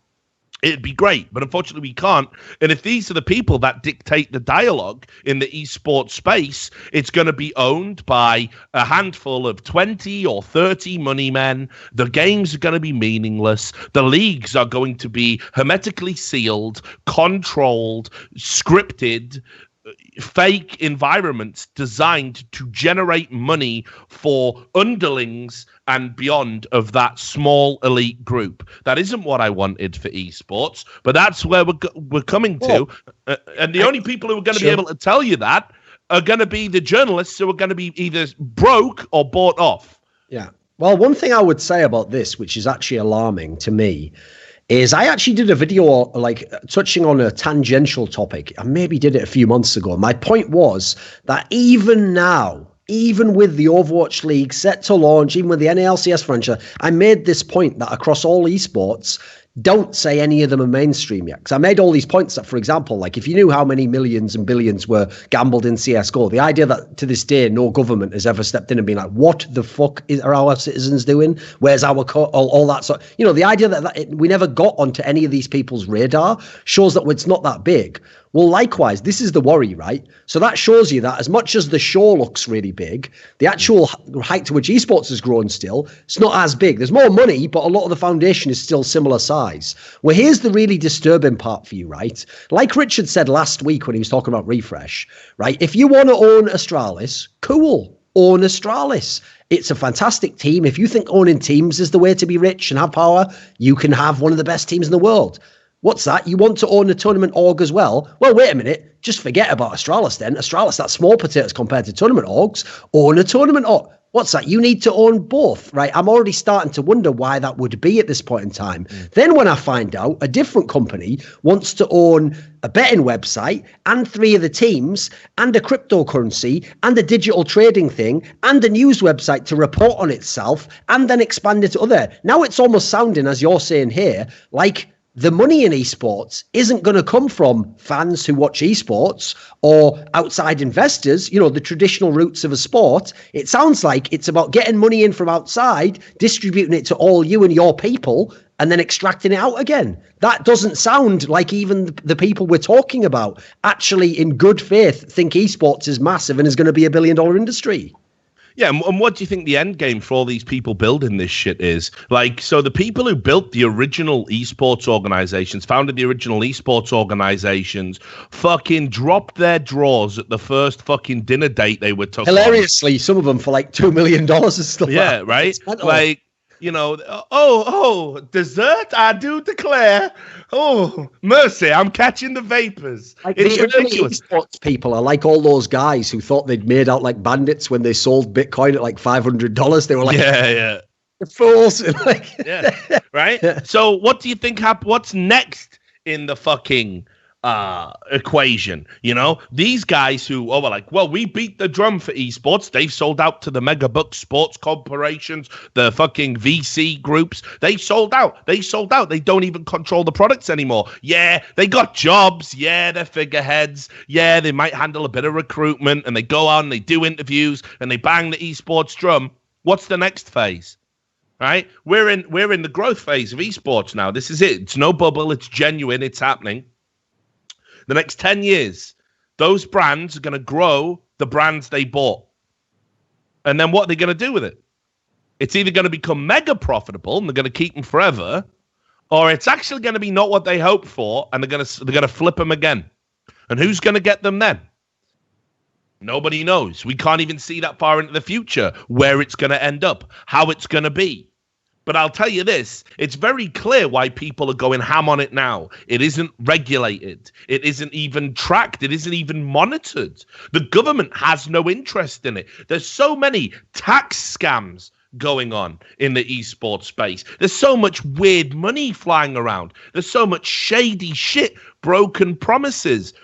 it'd be great, but unfortunately we can't. And if these are the people that dictate the dialogue in the esports space, it's going to be owned by a handful of 20 or 30 money men. The games are going to be meaningless. The leagues are going to be hermetically sealed, controlled, scripted, fake environments designed to generate money for underlings and beyond of that small elite group. That isn't what I wanted for esports, but that's where we're coming to. And the only people who are going to be able to tell you that are going to be the journalists who are going to be either broke or bought off. Yeah. Well, one thing I would say about this, which is actually alarming to me, is I actually did a video like touching on a tangential topic. I maybe did it a few months ago. My point was that even now, even with the Overwatch League set to launch, even with the NALCS franchise, I made this point that across all esports, don't say any of them are mainstream yet. Because I made all these points that, for example, like if you knew how many millions and billions were gambled in CSGO, the idea that to this day no government has ever stepped in and been like, what the fuck are our citizens doing? Where's our all that sort? You know, the idea that we never got onto any of these people's radar shows that it's not that big. Well, likewise, this is the worry, right? So that shows you that as much as the show looks really big, the actual height to which esports has grown still, it's not as big. There's more money, but a lot of the foundation is still similar size. Well, here's the really disturbing part for you, right? Like Richard said last week when he was talking about Refresh, right? If you want to own Astralis, cool, own Astralis. It's a fantastic team. If you think owning teams is the way to be rich and have power, you can have one of the best teams in the world. What's that? You want to own a tournament org as well? Well, wait a minute. Just forget about Astralis then. Astralis, that's small potatoes compared to tournament orgs. Own a tournament org. What's that? You need to own both, right? I'm already starting to wonder why that would be at this point in time. Then when I find out a different company wants to own a betting website and 3 of the teams and a cryptocurrency and a digital trading thing and a news website to report on itself and then expand it to other. Now it's almost sounding, as you're saying here, like the money in esports isn't going to come from fans who watch esports or outside investors, you know, the traditional roots of a sport. It sounds like it's about getting money in from outside, distributing it to all you and your people, and then extracting it out again. That doesn't sound like even the people we're talking about actually in good faith think esports is massive and is going to be $1 billion industry. Yeah, and what do you think the end game for all these people building this shit is? Like, so the people who built the original esports organizations, founded the original esports organizations, fucking dropped their drawers at the first fucking dinner date they were took hilariously on. Some of them for like $2 million and stuff. Yeah, right? Like, you know, dessert, I do declare. Oh, mercy, I'm catching the vapors. Like it's ridiculous. Esports people are like all those guys who thought they'd made out like bandits when they sold Bitcoin at like $500. They were like, yeah. Fools. Yeah, right? Yeah. So what do you think what's next in the fucking equation? You know, these guys who were like, well, we beat the drum for esports. They've sold out to the mega buck sports corporations, the fucking VC groups. They sold out. They don't even control the products anymore. Yeah, they got jobs. Yeah, they're figureheads. Yeah, they might handle a bit of recruitment, and they go out and they do interviews and they bang the esports drum. What's the next phase? Right? We're in the growth phase of esports now. This is it. It's no bubble. It's genuine. It's happening. The next 10 years, those brands are going to grow the brands they bought. And then what are they going to do with it? It's either going to become mega profitable and they're going to keep them forever, or it's actually going to be not what they hoped for, and they're going to flip them again. And who's going to get them then? Nobody knows. We can't even see that far into the future where it's going to end up, how it's going to be. But I'll tell you this, it's very clear why people are going ham on it now. It isn't regulated. It isn't even tracked. It isn't even monitored. The government has no interest in it. There's so many tax scams going on in the esports space. There's so much weird money flying around. There's so much shady shit, broken promises.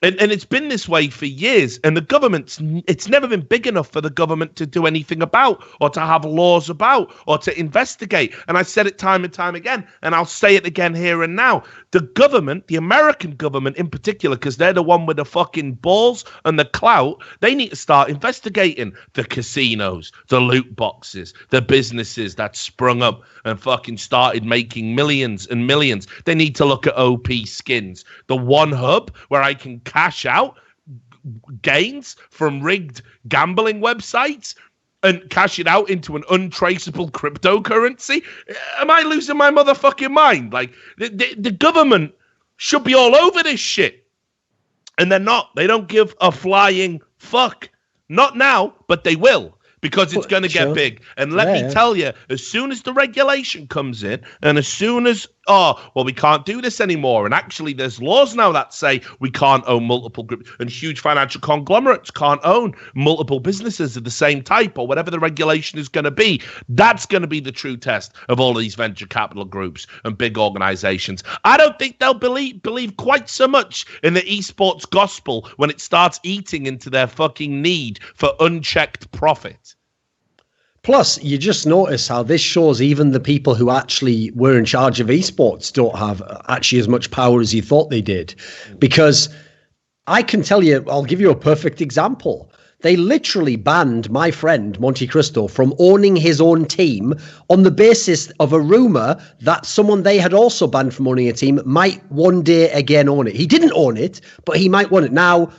And it's been this way for years, and the government's, it's never been big enough for the government to do anything about, or to have laws about, or to investigate. And I said it time and time again, and I'll say it again here and now. The government, the American government in particular, because they're the one with the fucking balls and the clout, they need to start investigating the casinos, the loot boxes, the businesses that sprung up and fucking started making millions and millions. They need to look at OP Skins, the one hub where I can cash out gains from rigged gambling websites and cash it out into an untraceable cryptocurrency. Am I losing my motherfucking mind? Like, the government should be all over this shit. And they're not. They don't give a flying fuck. Not now, but they will. Because it's going to get big. And let me tell you, as soon as the regulation comes in, and as soon as, we can't do this anymore. And actually, there's laws now that say we can't own multiple groups, and huge financial conglomerates can't own multiple businesses of the same type, or whatever the regulation is going to be. That's going to be the true test of all of these venture capital groups and big organizations. I don't think they'll believe quite so much in the esports gospel when it starts eating into their fucking need for unchecked profit. Plus, you just notice how this shows even the people who actually were in charge of esports don't have actually as much power as you thought they did. Because I can tell you, I'll give you a perfect example. They literally banned my friend Monte Cristo from owning his own team on the basis of a rumor that someone they had also banned from owning a team might one day again own it. He didn't own it, but he might want it. Now,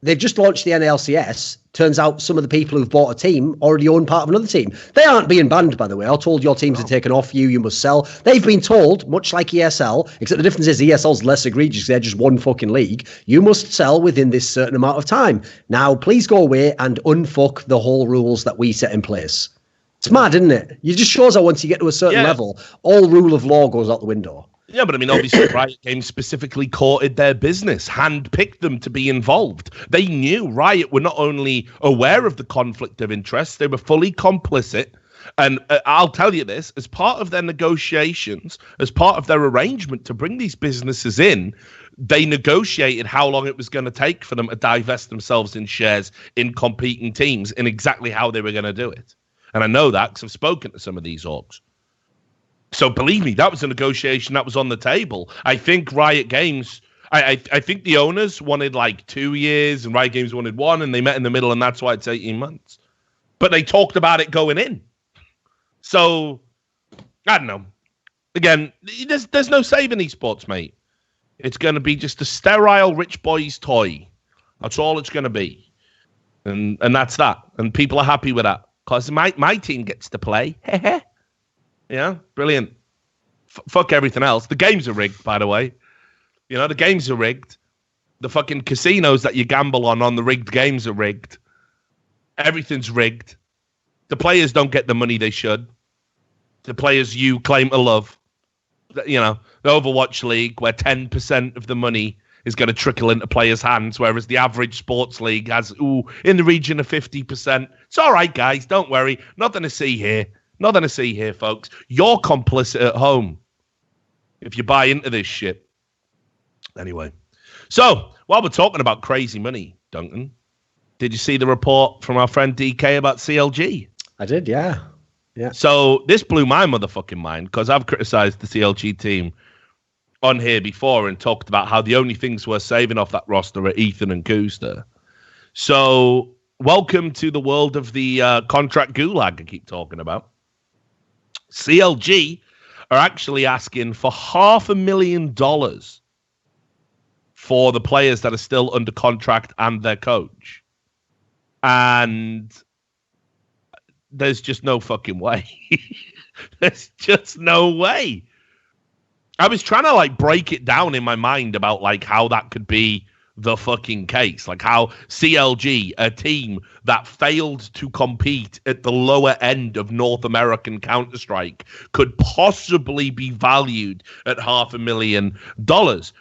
they've just launched the NLCS. Turns out some of the people who've bought a team already own part of another team. They aren't being banned, by the way. I told your teams are taken off you must sell. They've been told, much like ESL, except the difference is ESL's less egregious. They're just one fucking league. You must sell within this certain amount of time. Now, please go away and unfuck the whole rules that we set in place. It's mad, isn't it? It just shows how once you get to a certain level, all rule of law goes out the window. Yeah, but I mean, obviously, Riot Games specifically courted their business, handpicked them to be involved. They knew Riot were not only aware of the conflict of interest, they were fully complicit. And I'll tell you this, as part of their negotiations, as part of their arrangement to bring these businesses in, they negotiated how long it was going to take for them to divest themselves in shares in competing teams and exactly how they were going to do it. And I know that because I've spoken to some of these orgs. So believe me, that was a negotiation that was on the table. I think Riot Games, I think the owners wanted like 2 years and Riot Games wanted 1, and they met in the middle, and that's why it's 18 months. But they talked about it going in. So, I don't know. Again, there's no saving esports, mate. It's going to be just a sterile rich boy's toy. That's all it's going to be. And that's that. And people are happy with that. Because my team gets to play. Yeah, brilliant. Fuck everything else. The games are rigged, by the way. You know, the games are rigged. The fucking casinos that you gamble on the rigged games are rigged. Everything's rigged. The players don't get the money they should. The players you claim to love. You know, the Overwatch League, where 10% of the money is going to trickle into players' hands, whereas the average sports league has, in the region of 50%. It's all right, guys. Don't worry. Nothing to see here. Nothing to see here, folks. You're complicit at home if you buy into this shit. Anyway, so while we're talking about crazy money, Duncan, did you see the report from our friend DK about CLG? I did, yeah. So this blew my motherfucking mind because I've criticized the CLG team on here before and talked about how the only things we're saving off that roster are Ethan and Kuster. So welcome to the world of the contract gulag I keep talking about. CLG are actually asking for $500,000 for the players that are still under contract and their coach. And there's just no fucking way. There's just no way. I was trying to like break it down in my mind about like how that could be the fucking case, like how CLG, a team that failed to compete at the lower end of North American Counter-Strike, could possibly be valued at $500,000.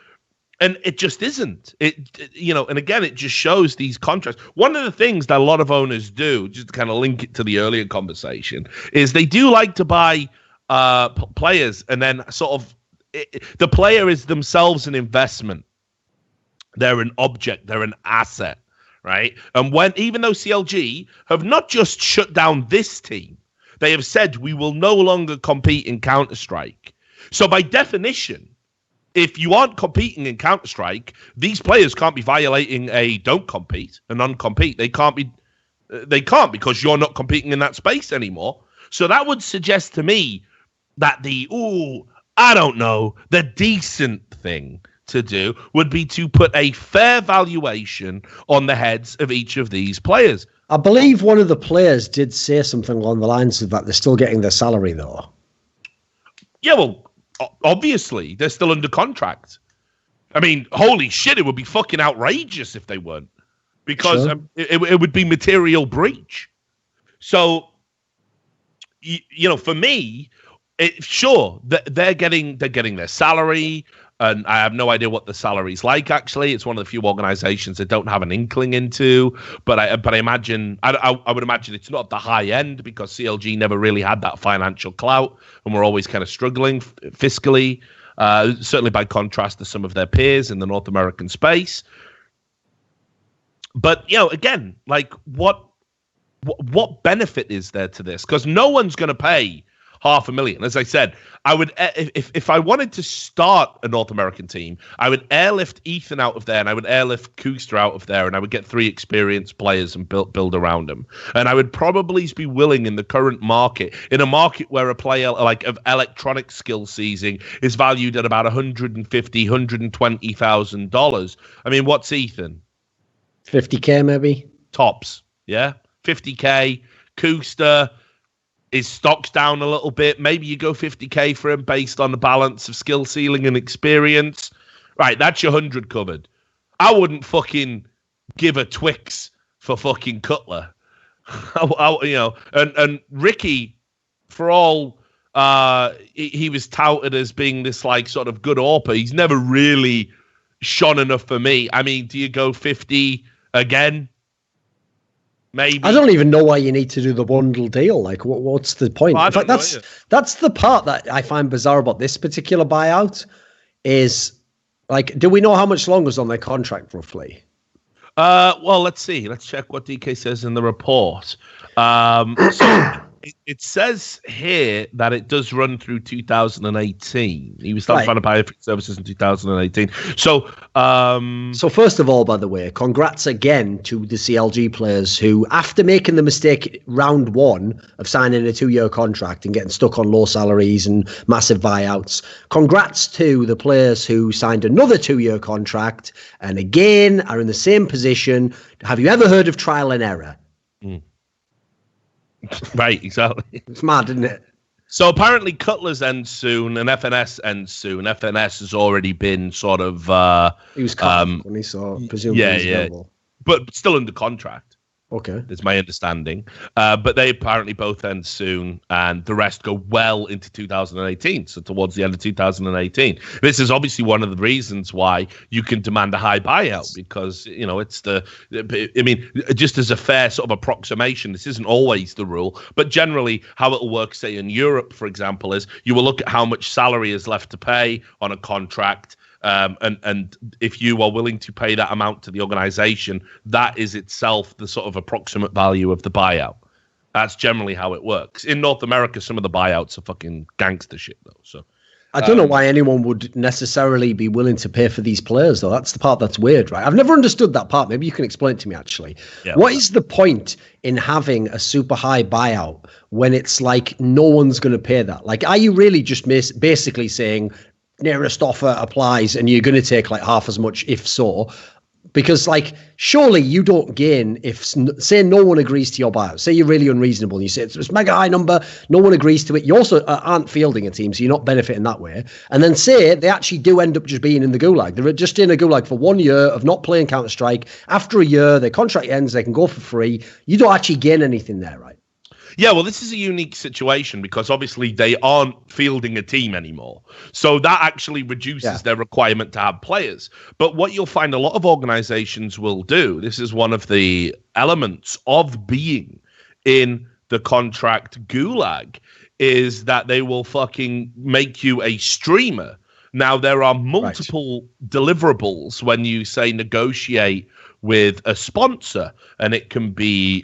And it just isn't. And again, it just shows these contracts. One of the things that a lot of owners do, just to kind of link it to the earlier conversation, is they do like to buy players, and then sort of the player is themselves an investment. They're an object. They're an asset, right? And even though CLG have not just shut down this team, they have said we will no longer compete in Counter-Strike. So by definition, if you aren't competing in Counter-Strike, these players can't be violating a don't compete, a non-compete. They can't because you're not competing in that space anymore. So that would suggest to me that the decent thing to do would be to put a fair valuation on the heads of each of these players. I believe one of the players did say something along the lines of that they're still getting their salary, though. Yeah, well, obviously, they're still under contract. I mean, holy shit, it would be fucking outrageous if they weren't. Because sure. It would be material breach. So, for me, they're getting their salary, and I have no idea what the salary's like, actually. It's one of the few organizations that don't have an inkling into, but I imagine, I would imagine it's not the high end, because CLG never really had that financial clout, and we're always kind of struggling fiscally, certainly by contrast to some of their peers in the North American space. But, again, like, what benefit is there to this? Because no one's going to pay $500,000. As I said, I would, if I wanted to start a North American team, I would airlift Ethan out of there, and I would airlift Kooster out of there, and I would get 3 experienced players and build around them. And I would probably be willing, in the current market, in a market where a player like of electronic skill seizing is valued at about $150,000, $120,000. I mean, what's Ethan? 50K maybe tops. Yeah, 50K. Kooster, his stock's down a little bit. Maybe you go 50K for him based on the balance of skill ceiling and experience. Right, that's your 100 covered. I wouldn't fucking give a Twix for fucking Cutler. And Ricky, for all he was touted as being this like sort of good AWPer, he's never really shone enough for me. I mean, do you go 50 again? Maybe. I don't even know why you need to do the bundle deal. Like, what's the point? In fact, that's the part that I find bizarre about this particular buyout is, like, do we know how much longer is on their contract, roughly? Well, let's see. Let's check what DK says in the report. So it says here that it does run through 2018. He was starting to buy services in 2018. So, so first of all, by the way, congrats again to the CLG players who, after making the mistake round 1 of signing a 2-year contract and getting stuck on low salaries and massive buyouts, congrats to the players who signed another 2-year contract and again are in the same position. Have you ever heard of trial and error? Right, exactly. It's mad, isn't it? So apparently Cutler's ends soon and FNS ends soon. FNS has already been sort of... he was cut when he saw, presumably. Yeah. But still under contract. Okay. Is my understanding. But they apparently both end soon, and the rest go well into 2018, so towards the end of 2018. This is obviously one of the reasons why you can demand a high buyout, because, it's just as a fair sort of approximation, this isn't always the rule, but generally how it'll work, say, in Europe, for example, is you will look at how much salary is left to pay on a contract. And if you are willing to pay that amount to the organization, that is itself the sort of approximate value of the buyout. That's generally how it works. In North America, some of the buyouts are fucking gangster shit, though. So I don't know why anyone would necessarily be willing to pay for these players, though. That's the part that's weird, right? I've never understood that part. Maybe you can explain it to me, actually. Yeah, what is the point in having a super high buyout when it's like no one's going to pay that? Like, are you really just basically saying nearest offer applies and you're going to take like half as much, if so? Because, like, surely you don't gain if, say, no one agrees to your buyout. Say you're really unreasonable and you say it's a mega high number, no one agrees to it. You also aren't fielding a team, so you're not benefiting that way. And then say they actually do end up just being in the gulag. They're just in a gulag for 1 year of not playing Counter-Strike. After a year, their contract ends, they can go for free. You don't actually gain anything there, right? Yeah, well, this is a unique situation because obviously they aren't fielding a team anymore. So that actually reduces their requirement to have players. But what you'll find a lot of organizations will do, this is one of the elements of being in the contract gulag, is that they will fucking make you a streamer. Now, there are multiple deliverables when you say negotiate with a sponsor, and it can be,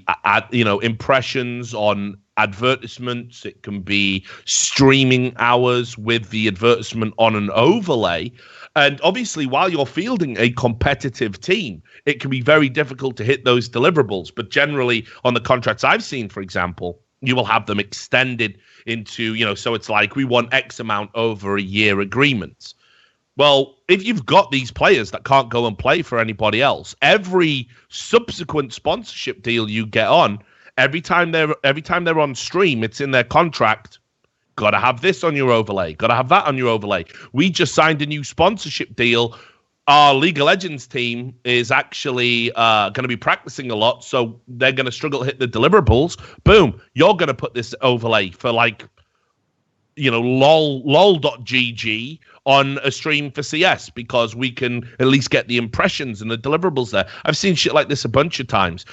impressions on advertisements. It can be streaming hours with the advertisement on an overlay. And obviously, while you're fielding a competitive team, it can be very difficult to hit those deliverables. But generally, on the contracts I've seen, for example, you will have them extended into, so it's like we want X amount over a year agreements. Well, if you've got these players that can't go and play for anybody else, every subsequent sponsorship deal you get on, every time they're on stream, it's in their contract. Got to have this on your overlay. Got to have that on your overlay. We just signed a new sponsorship deal. Our League of Legends team is actually going to be practicing a lot, so they're going to struggle to hit the deliverables. Boom, you're going to put this overlay for lol.gg on a stream for CS because we can at least get the impressions and the deliverables there. I've seen shit like this a bunch of times.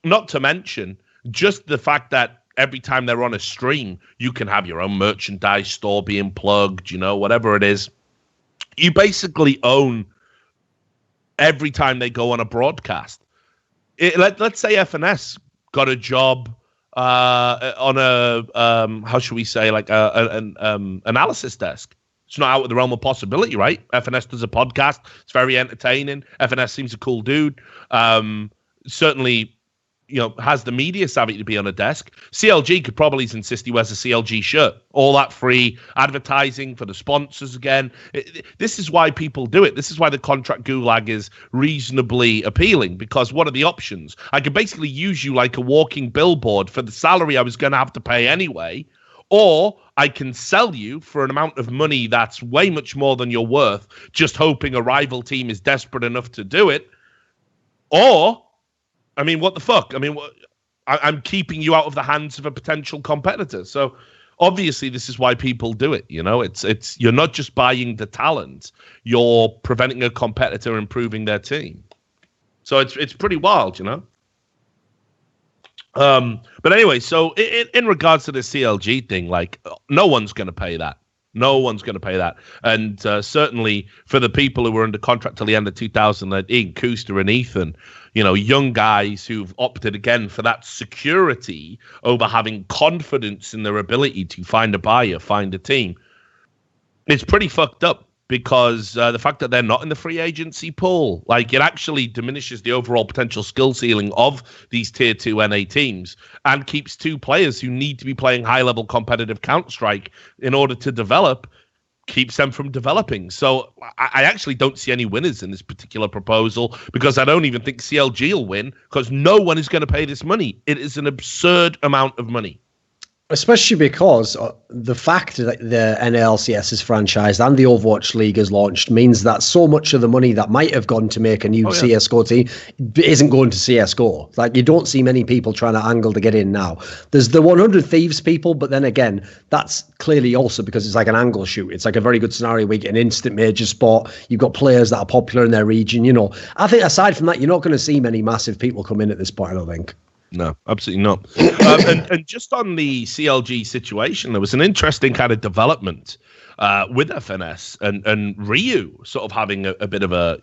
Not to mention just the fact that every time they're on a stream, you can have your own merchandise store being plugged, whatever it is. You basically own every time they go on a broadcast. Let's say FNS got a job on a how should we say, like an analysis desk. It's not out of the realm of possibility, right? FNS does a podcast. It's very entertaining. FNS seems a cool dude. Certainly, has the media savvy to be on a desk. CLG could probably insist he wears a CLG shirt. All that free advertising for the sponsors again. This is why people do it. This is why the contract gulag is reasonably appealing, because what are the options? I could basically use you like a walking billboard for the salary I was going to have to pay anyway, or I can sell you for an amount of money that's way much more than you're worth, just hoping a rival team is desperate enough to do it. Or, I mean, what the fuck? I mean, I'm keeping you out of the hands of a potential competitor. So obviously this is why people do it. It's you're not just buying the talent, you're preventing a competitor improving their team. So it's pretty wild, But anyway, so in regards to the CLG thing, like, no one's going to pay that. No one's going to pay that. And certainly for the people who were under contract till the end of 2018, Kuster and Ethan, young guys who've opted again for that security over having confidence in their ability to find a buyer, find a team. It's pretty fucked up. Because the fact that they're not in the free agency pool, like, it actually diminishes the overall potential skill ceiling of these tier 2 NA teams and keeps two players who need to be playing high-level competitive Counter-Strike in order to develop, keeps them from developing. So I actually don't see any winners in this particular proposal, because I don't even think CLG will win, because no one is going to pay this money. It is an absurd amount of money. Especially because the fact that the NALCS is franchised and the Overwatch League is launched means that so much of the money that might have gone to make a new CSGO team isn't going to CSGO. Like, you don't see many people trying to angle to get in now. There's the 100 Thieves people, but then again, that's clearly also because it's like an angle shoot. It's like a very good scenario where you get an instant major spot. You've got players that are popular in their region. I think aside from that, you're not going to see many massive people come in at this point, I don't think. No, absolutely not. And just on the CLG situation, there was an interesting kind of development with FNS and Ryu sort of having a bit of a,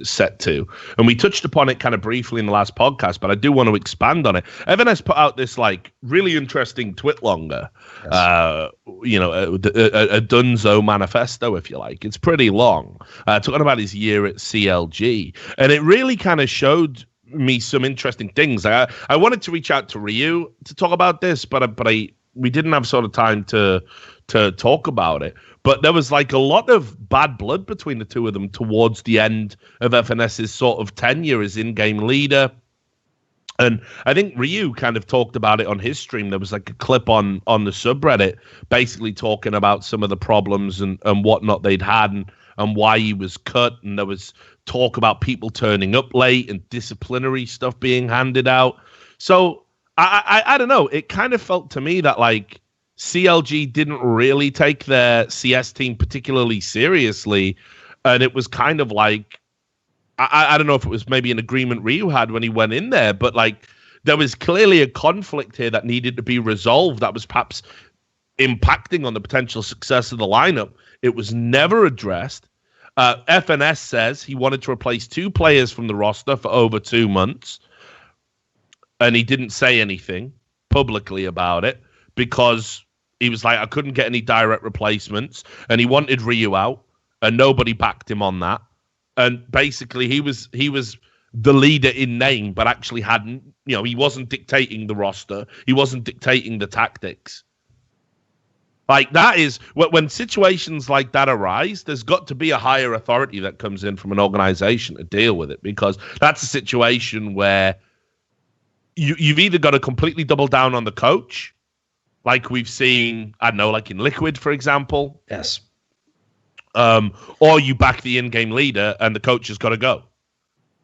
set to. And we touched upon it kind of briefly in the last podcast, but I do want to expand on it. FNS put out this like really interesting twitlonger, a Dunzo manifesto, if you like. It's pretty long, talking about his year at CLG. And it really kind of showed me some interesting things. I wanted to reach out to Ryu to talk about this, but we didn't have sort of time to talk about it. But there was like a lot of bad blood between the two of them towards the end of FNS's sort of tenure as in-game leader. And I think Ryu kind of talked about it on his stream. There was like a clip on the subreddit basically talking about some of the problems and whatnot they'd had and why he was cut. And there was talk about people turning up late and disciplinary stuff being handed out. So I don't know. It kind of felt to me that like CLG didn't really take their CS team particularly seriously. And it was kind of like, I don't know if it was maybe an agreement Ryu had when he went in there, but like there was clearly a conflict here that needed to be resolved that was perhaps impacting on the potential success of the lineup. It was never addressed. FNS says he wanted to replace 2 players from the roster for over 2 months, and he didn't say anything publicly about it because he was like, I couldn't get any direct replacements, and he wanted Ryu out, and nobody backed him on that. And basically, he was the leader in name, but actually hadn't, he wasn't dictating the roster. He wasn't dictating the tactics. Like that is when situations like that arise, there's got to be a higher authority that comes in from an organization to deal with it, because that's a situation where you've either got to completely double down on the coach, like we've seen, I don't know, like in Liquid, for example. Yes. Or you back the in-game leader and the coach has got to go.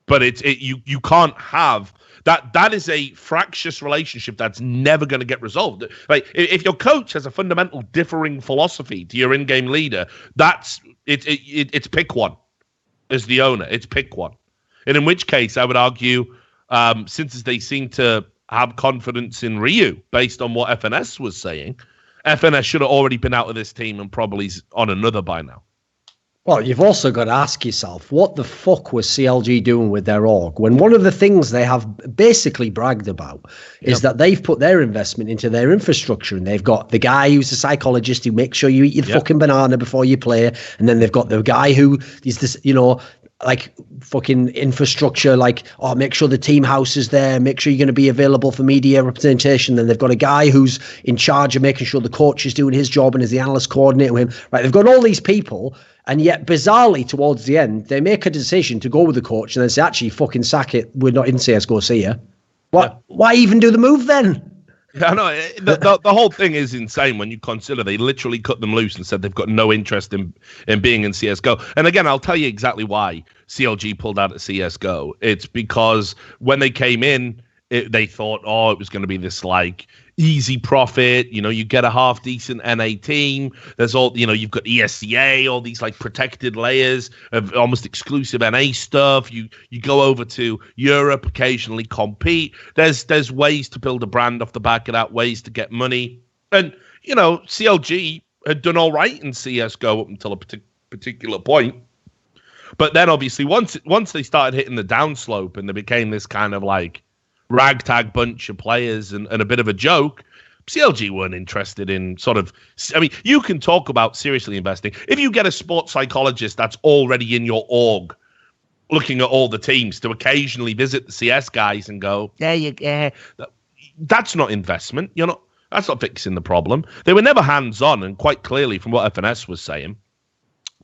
But you can't have that. That is a fractious relationship that's never going to get resolved. Like if your coach has a fundamental differing philosophy to your in-game leader, it's pick one as the owner. It's pick one. And in which case, I would argue, since they seem to have confidence in Ryu based on what FNS was saying, FNS should have already been out of this team and probably on another by now. Well, you've also got to ask yourself, what the fuck was CLG doing with their org? When one of the things they have basically bragged about is that they've put their investment into their infrastructure, and they've got the guy who's a psychologist who makes sure you eat your fucking banana before you play. And then they've got the guy who is this, like fucking infrastructure, like, make sure the team house is there, make sure you're going to be available for media representation. Then they've got a guy who's in charge of making sure the coach is doing his job and is the analyst coordinator with him. Right? They've got all these people. And yet, bizarrely, towards the end, they make a decision to go with the coach and then say, actually, fucking sack it. We're not in CSGO, see ya. What? Yeah. Why even do the move then? I know. The whole thing is insane when you consider they literally cut them loose and said they've got no interest in being in CSGO. And again, I'll tell you exactly why CLG pulled out of CSGO. It's because when they came in, they thought, it was going to be this like easy profit, you get a half decent NA team. There's all, you've got ESCA, all these like protected layers of almost exclusive NA stuff. You go over to Europe, occasionally compete. There's ways to build a brand off the back of that, ways to get money. And, CLG had done all right in CSGO up until a particular point. But then obviously once they started hitting the downslope and they became this kind of like ragtag bunch of players and a bit of a joke, CLG weren't interested in you can talk about seriously investing. If you get a sports psychologist that's already in your org looking at all the teams to occasionally visit the CS guys and go, that's not investment. That's not fixing the problem. They were never hands-on, and quite clearly from what FNS was saying,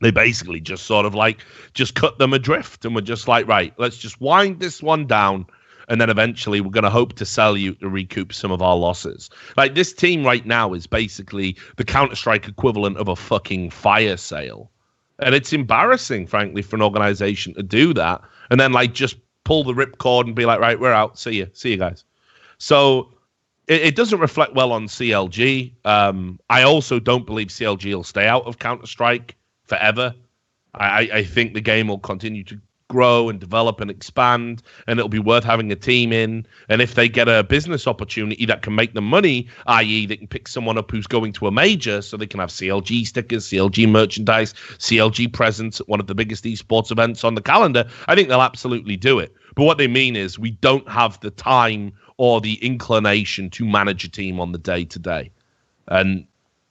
they basically just sort of like just cut them adrift and were just like, right, let's just wind this one down. And then eventually we're going to hope to sell you to recoup some of our losses. Like this team right now is basically the Counter-Strike equivalent of a fucking fire sale. And it's embarrassing, frankly, for an organization to do that. And then like just pull the ripcord and be like, right, we're out. See you guys. So it doesn't reflect well on CLG. I also don't believe CLG will stay out of Counter-Strike forever. I think the game will continue to grow and develop and expand, and it'll be worth having a team in. And if they get a business opportunity that can make them money, i.e. they can pick someone up who's going to a major so they can have CLG stickers, CLG merchandise, CLG presence at one of the biggest esports events on the calendar, I think they'll absolutely do it. But what they mean is we don't have the time or the inclination to manage a team on the day-to-day. And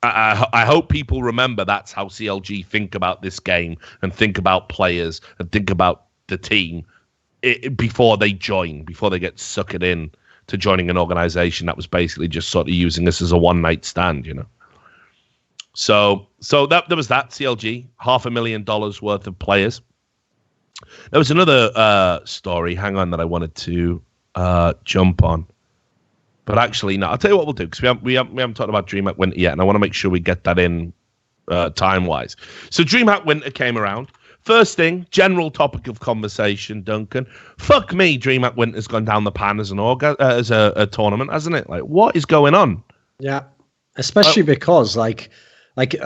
I hope people remember that's how CLG think about this game and think about players and think about the team before they join, before they get suckered in to joining an organization that was basically just sort of using us as a one-night stand, you know. So that there was that. CLG, $500,000 worth of players. There was another story. Hang on, that I wanted to jump on, but actually, no. I'll tell you what we'll do, because we haven't talked about DreamHack Winter yet, and I want to make sure we get that in time-wise. So DreamHack Winter came around. First thing, general topic of conversation, Duncan. Fuck me, DreamHack Winter's gone down the pan as a tournament, hasn't it? Like, what is going on? Yeah, especially because like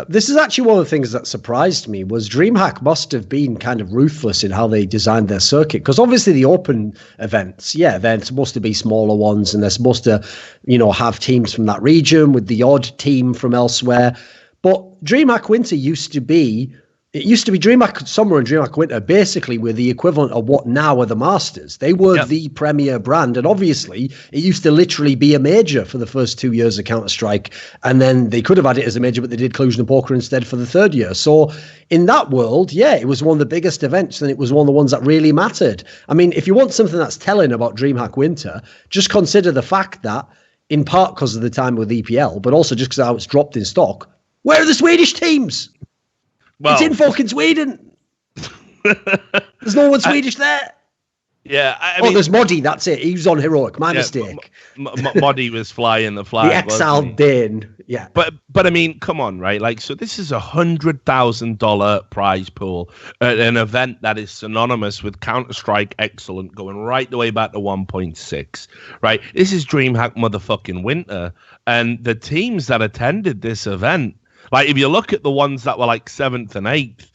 this is actually one of the things that surprised me, was DreamHack must have been kind of ruthless in how they designed their circuit, because obviously the open events, they're supposed to be smaller ones, and they're supposed to, have teams from that region with the odd team from elsewhere. But DreamHack Winter used to be DreamHack Summer and DreamHack Winter basically were the equivalent of what now are the Masters. They were the premier brand, and obviously it used to literally be a major for the first 2 years of Counter-Strike, and then they could have had it as a major, but they did Collusion and Poker instead for the third year. So in that world, it was one of the biggest events, and it was one of the ones that really mattered. I mean, if you want something that's telling about DreamHack Winter, just consider the fact that, in part because of the time with EPL, but also just because how it's dropped in stock, where are the Swedish teams? Well, it's in fucking Sweden. There's no one Swedish there. Yeah. I mean, there's Moddy. That's it. He was on Heroic. My mistake. Moddy was flying the flag. The exiled Dane. Yeah. But I mean, come on, right? Like, so this is $100,000 prize pool at an event that is synonymous with Counter-Strike excellent, going right the way back to 1.6, right? This is DreamHack motherfucking Winter. And the teams that attended this event, like, if you look at the ones that were like 7th and 8th,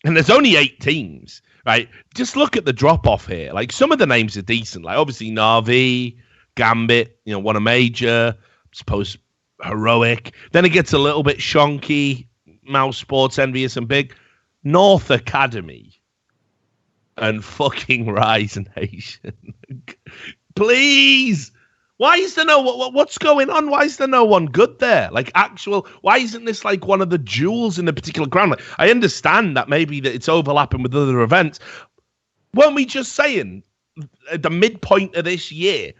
and there's only 8 teams, right? Just look at the drop-off here. Like, some of the names are decent. Like, obviously, Na'Vi, Gambit, won a major, I suppose Heroic. Then it gets a little bit shonky, Mouse Sports, Envious and Big. North Academy and fucking Rise Nation. Please! Why is there what's going on? Why is there no one good there? Like, why isn't this like one of the jewels in a particular ground? Like, I understand that maybe that it's overlapping with other events. Weren't we just saying at the midpoint of this year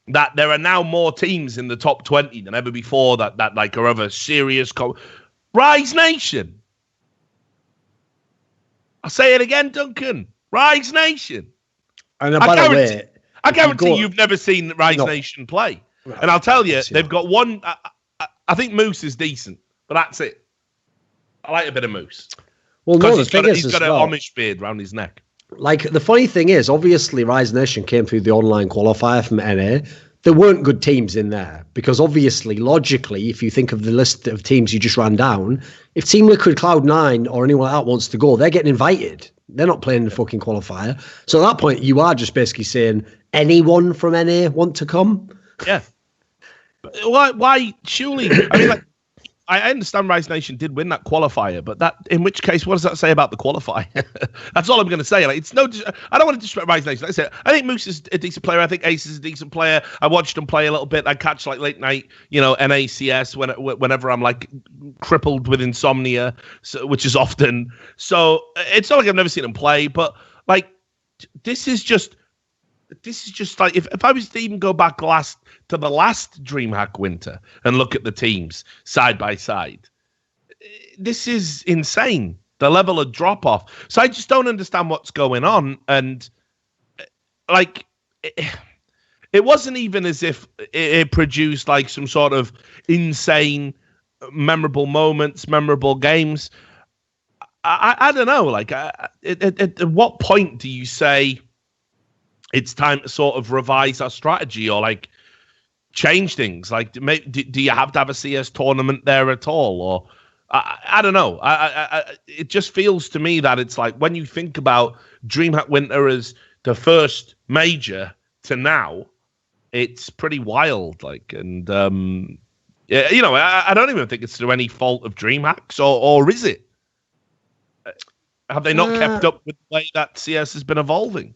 that there are now more teams in the top 20 than ever before that like are of a serious Rise Nation. I'll say it again, Duncan. Rise Nation. And by the way, I guarantee you've never seen Rise Nation play. Right. And I'll tell you, they've got one. I think Moose is decent, but that's it. I like a bit of Moose. Well, no, he's got an Amish beard around his neck. Like, the funny thing is, obviously, Rise Nation came through the online qualifier from NA. There weren't good teams in there because, obviously, logically, if you think of the list of teams you just ran down, if Team Liquid, Cloud9, or anyone else wants to go, they're getting invited. They're not playing the fucking qualifier. So at that point, you are just basically saying, anyone from NA want to come? Yeah. Why? Surely, I mean, like, I understand Rise Nation did win that qualifier, but in which case, what does that say about the qualifier? That's all I'm going to say. Like, I don't want to disrespect Rise Nation. Like I said, I think Moose is a decent player. I think Ace is a decent player. I watched him play a little bit. I catch like late night, NACS whenever I'm like crippled with insomnia, which is often. So it's not like I've never seen him play, but like this is just like if I was to even go back to the last DreamHack Winter and look at the teams side by side, this is insane, the level of drop off. So I just don't understand what's going on. And like, it wasn't even as if it produced like some sort of insane, memorable moments, memorable games. I don't know. Like, at what point do you say it's time to sort of revise our strategy or like change things? Like, do you have to have a CS tournament there at all? Or I don't know. It just feels to me that it's like when you think about DreamHack Winter as the first major to now, it's pretty wild. Like, and I don't even think it's through any fault of DreamHack's, or is it? Have they not kept up with the way that CS has been evolving?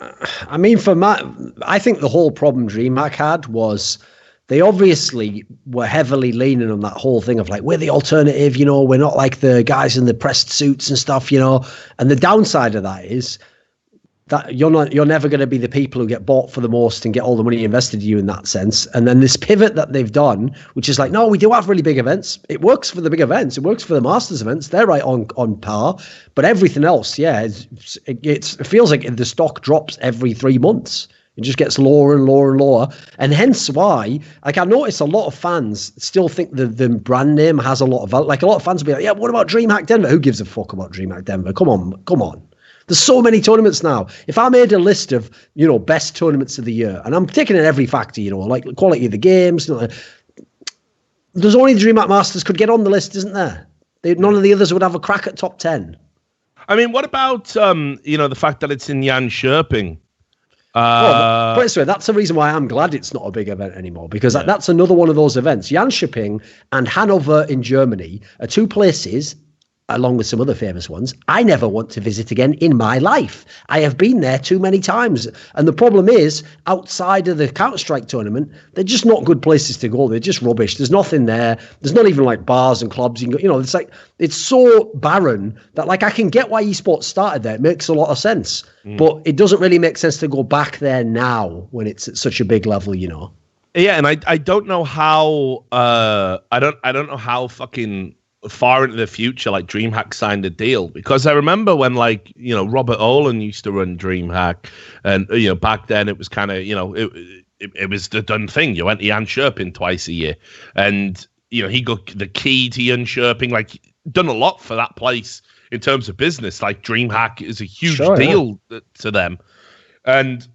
I mean, I think the whole problem DreamHack had was they obviously were heavily leaning on that whole thing of like, we're the alternative, we're not like the guys in the pressed suits and stuff, And the downside of that is that you're never going to be the people who get bought for the most and get all the money invested in you in that sense. And then this pivot that they've done, which is like, no, we do have really big events. It works for the big events. It works for the Masters events. They're right on par. But everything else, yeah, it feels like the stock drops every 3 months. It just gets lower and lower and lower. And hence why, like, I notice a lot of fans still think the brand name has a lot of value. Like, a lot of fans will be like, yeah, what about DreamHack Denver? Who gives a fuck about DreamHack Denver? Come on. There's so many tournaments now. If I made a list of, best tournaments of the year, and I'm taking in every factor, like quality of the games, there's only the DreamHack Masters could get on the list, isn't there? None of the others would have a crack at top 10. I mean, what about, the fact that it's in Jönköping? Put it this way, that's the reason why I'm glad it's not a big event anymore, because that's another one of those events. Jönköping and Hanover in Germany are two places, along with some other famous ones, I never want to visit again in my life. I have been there too many times. And the problem is, outside of the Counter-Strike tournament, they're just not good places to go. They're just rubbish. There's nothing there. There's not even like bars and clubs. It's like, it's so barren that, like, I can get why esports started there. It makes a lot of sense. But it doesn't really make sense to go back there now when it's at such a big level, Yeah, and I don't know how I don't know how fucking far into the future like DreamHack signed a deal, because I remember when Robert Olin used to run DreamHack, and back then it was kind of it was the done thing. You went to Jönköping twice a year, and he got the key to Jönköping, like done a lot for that place in terms of business. Like DreamHack is a huge deal to them, and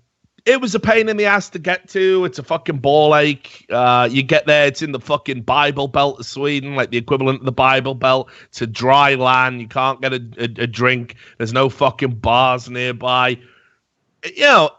it was a pain in the ass to get to. It's a fucking ball ache. You get there, it's in the fucking Bible Belt of Sweden, like the equivalent of the Bible Belt. It's a dry land. You can't get a drink. There's no fucking bars nearby. It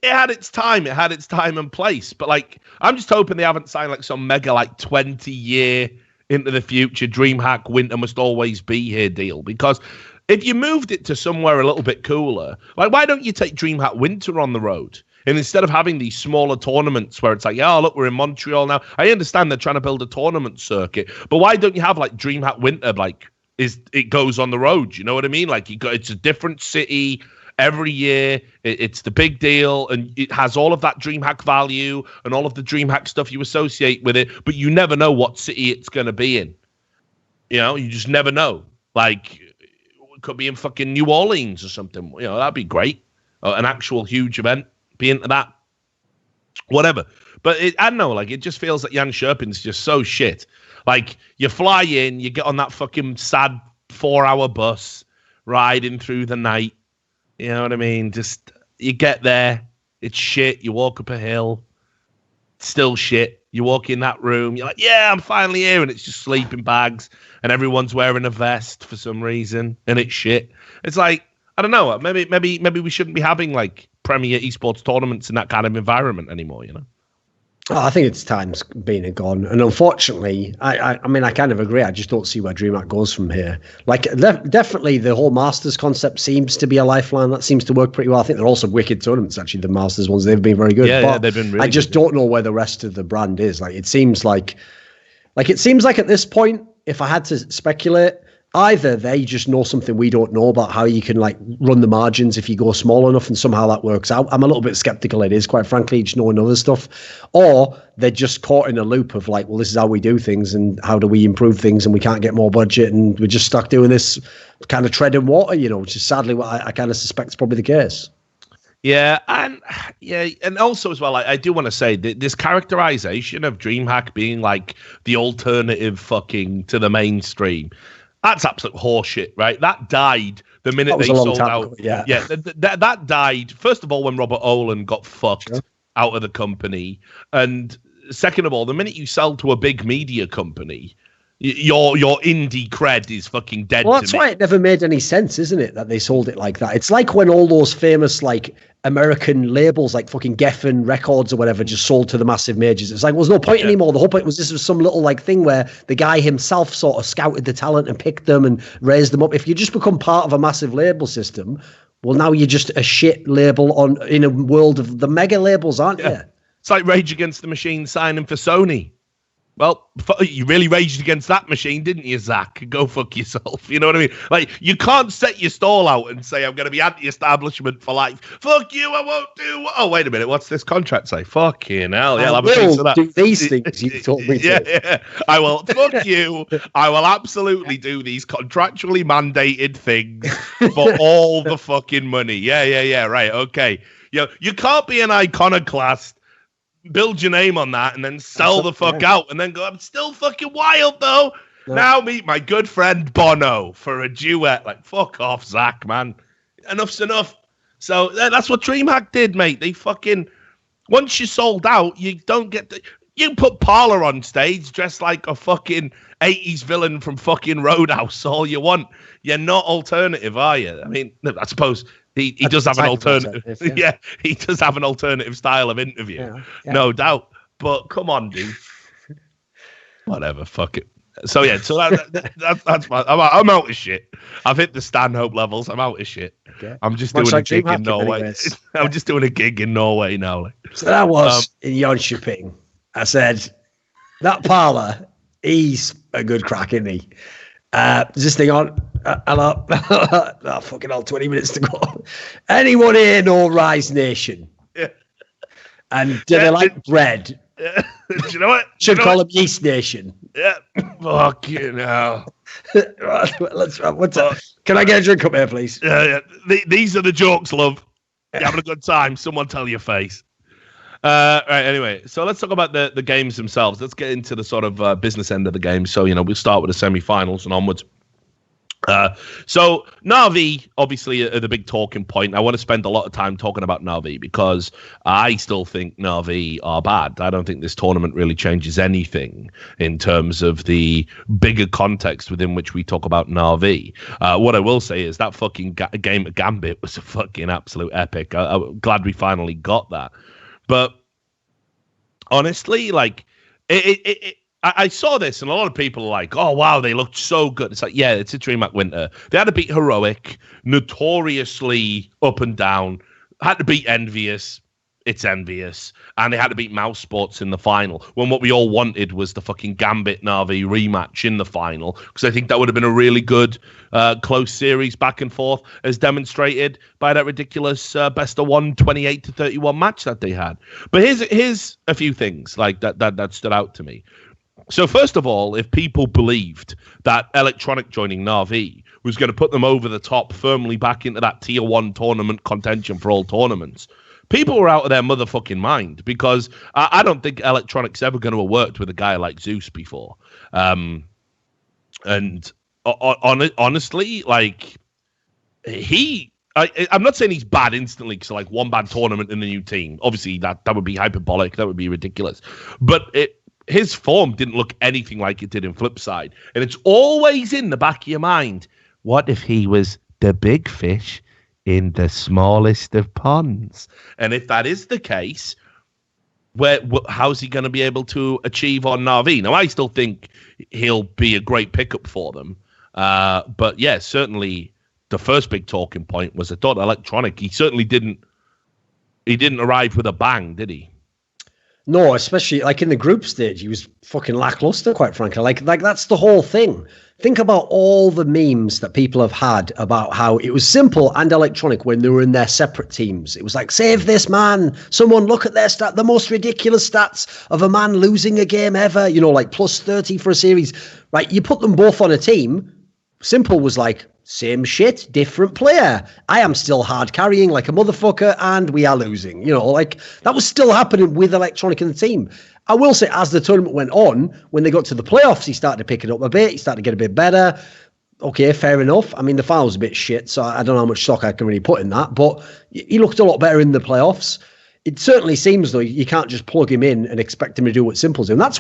had its time. It had its time and place. But, like, I'm just hoping they haven't signed, like, some mega, like, 20-year into the future DreamHack winter must always be here deal. Because if you moved it to somewhere a little bit cooler, like, why don't you take DreamHack Winter on the road? And instead of having these smaller tournaments where it's like, oh, look, we're in Montreal now. I understand they're trying to build a tournament circuit, but why don't you have, like, DreamHack Winter, like, it goes on the road? You know what I mean? Like, it's a different city every year. It's the big deal, and it has all of that DreamHack value and all of the DreamHack stuff you associate with it, but you never know what city it's going to be in. You just never know. Like, could be in fucking New Orleans or something. That'd be great. An actual huge event. Be into that. Whatever. But I don't know, like, it just feels like Jönköping's just so shit. Like, you fly in, you get on that fucking sad 4-hour bus, riding through the night. You know what I mean? Just, you get there, it's shit. You walk up a hill, it's still shit. You walk in that room, you're like, yeah, I'm finally here. And it's just sleeping bags, and everyone's wearing a vest for some reason, and it's shit. It's like, I don't know, maybe we shouldn't be having, like, premier esports tournaments in that kind of environment anymore, Oh, I think it's time's been and gone. And unfortunately, I mean, I kind of agree. I just don't see where DreamHack goes from here. Like, definitely the whole Masters concept seems to be a lifeline. That seems to work pretty well. I think they're also wicked tournaments, actually, the Masters ones. They've been very good. Yeah, they've been really I just don't know where the rest of the brand is. Like, it seems like at this point, if I had to speculate, either they just know something we don't know about how you can, like, run the margins if you go small enough, and somehow that works out. I'm a little bit skeptical it is, quite frankly, just knowing other stuff. Or they're just caught in a loop of, like, well, this is how we do things, and how do we improve things, and we can't get more budget, and we're just stuck doing this kind of treading water, which is sadly what I kind of suspect is probably the case. Yeah, and also as well, I do want to say that this characterization of DreamHack being like the alternative fucking to the mainstream, that's absolute horseshit, right? That died the minute they sold out. Yeah, that died, first of all, when Robert Olin got fucked out of the company. And second of all, the minute you sell to a big media company, your indie cred is fucking dead. Well, that's why it never made any sense, isn't it, that they sold it like that? It's like when all those famous, like, American labels like fucking Geffen Records or whatever just sold to the massive majors. It's like, well, there's no point anymore. The whole point was this was some little, like, thing where the guy himself sort of scouted the talent and picked them and raised them up. If you just become part of a massive label system, well, now you're just a shit label in a world of the mega labels, aren't you? It's like Rage Against the Machine signing for Sony. Well, you really raged against that machine, didn't you, Zach? Go fuck yourself. You know what I mean? Like, you can't set your stall out and say, I'm going to be anti-establishment for life. Fuck you, I won't do... Oh, wait a minute. What's this contract say? Fucking hell. Yeah, I'll have a piece of that. Do these things you told me to. Yeah. I will... Fuck you. I will absolutely do these contractually mandated things for all the fucking money. Yeah. Right, okay. You can't be an iconoclast, build your name on that, and then sell the fuck out, and then go, I'm still fucking wild, though. No. Now meet my good friend Bono for a duet. Like, fuck off, Zach, man. Enough's enough. So that's what DreamHack did, mate. They fucking... Once you're sold out, you don't get... You put Parler on stage dressed like a fucking 80s villain from fucking Roadhouse all you want. You're not alternative, are you? I mean, I suppose... He does have an alternative. Yeah, he does have an alternative style of interview, no doubt. But come on, dude. Whatever, fuck it. So that's my. I'm out of shit. I've hit the Stanhope levels. I'm out of shit. Okay. I'm just doing a gig in Norway. I'm just doing a gig in Norway now. So that was in Jönköping. I said that Parler, he's a good crack, isn't he? Is this thing on? Hello. Fucking hell, 20 minutes to go. Anyone here know Rise Nation? Yeah. And do they like bread? Yeah. Do you know what? Should call them Yeast Nation. Yeah. Fucking hell. Can I get a drink up here, please? Yeah. These are the jokes, love. You're having a good time. Someone tell your face. Right, anyway, so let's talk about the games themselves. Let's get into the sort of business end of the game. So, we'll start with the semi-finals and onwards. So Na'Vi, obviously, the big talking point. I want to spend a lot of time talking about Na'Vi because I still think Na'Vi are bad. I don't think this tournament really changes anything in terms of the bigger context within which we talk about Na'Vi. What I will say is that fucking game at Gambit was a fucking absolute epic. I'm glad we finally got that. But honestly, like, I saw this, and a lot of people are like, oh, wow, they looked so good. It's like, yeah, it's a DreamHack winter. They had to beat Heroic, notoriously up and down, had to beat Envious. It's Envious. And they had to beat Mouse Sports in the final, when what we all wanted was the fucking Gambit Na'Vi rematch in the final, because I think that would have been a really good close series back and forth, as demonstrated by that ridiculous best of 1 28-31 match that they had. But here's a few things like that stood out to me. So first of all, if people believed that Electronic joining Na'Vi was going to put them over the top firmly back into that tier 1 tournament contention for all tournaments, people were out of their motherfucking mind, because I don't think Electronic's ever going to have worked with a guy like Zeus before. And honestly, like, I'm not saying he's bad instantly, because like one bad tournament in the new team, obviously that would be hyperbolic, that would be ridiculous. But his form didn't look anything like it did in Flipside. And it's always in the back of your mind, what if he was the big fish in the smallest of ponds? And if that is the case, how's he going to be able to achieve on Na'Vi? Now, I still think he'll be a great pickup for them. But yeah, certainly the first big talking point was, I thought Electronic, he certainly didn't arrive with a bang, did he? No, especially like in the group stage, he was fucking lackluster, quite frankly. Like that's the whole thing. Think about all the memes that people have had about how it was Simple and Electronic when they were in their separate teams. It was like, save this man. Someone look at their the most ridiculous stats of a man losing a game ever, like plus 30 for a series. Right? You put them both on a team. Simple was like, same shit, different player. I am still hard carrying like a motherfucker, and we are losing. Like that was still happening with Electronic in the team. I will say, as the tournament went on, when they got to the playoffs, he started to pick it up a bit. He started to get a bit better. Okay, fair enough. I mean, the final was a bit shit, so I don't know how much stock I can really put in that. But he looked a lot better in the playoffs. It certainly seems, though, you can't just plug him in and expect him to do what Simple's doing. That's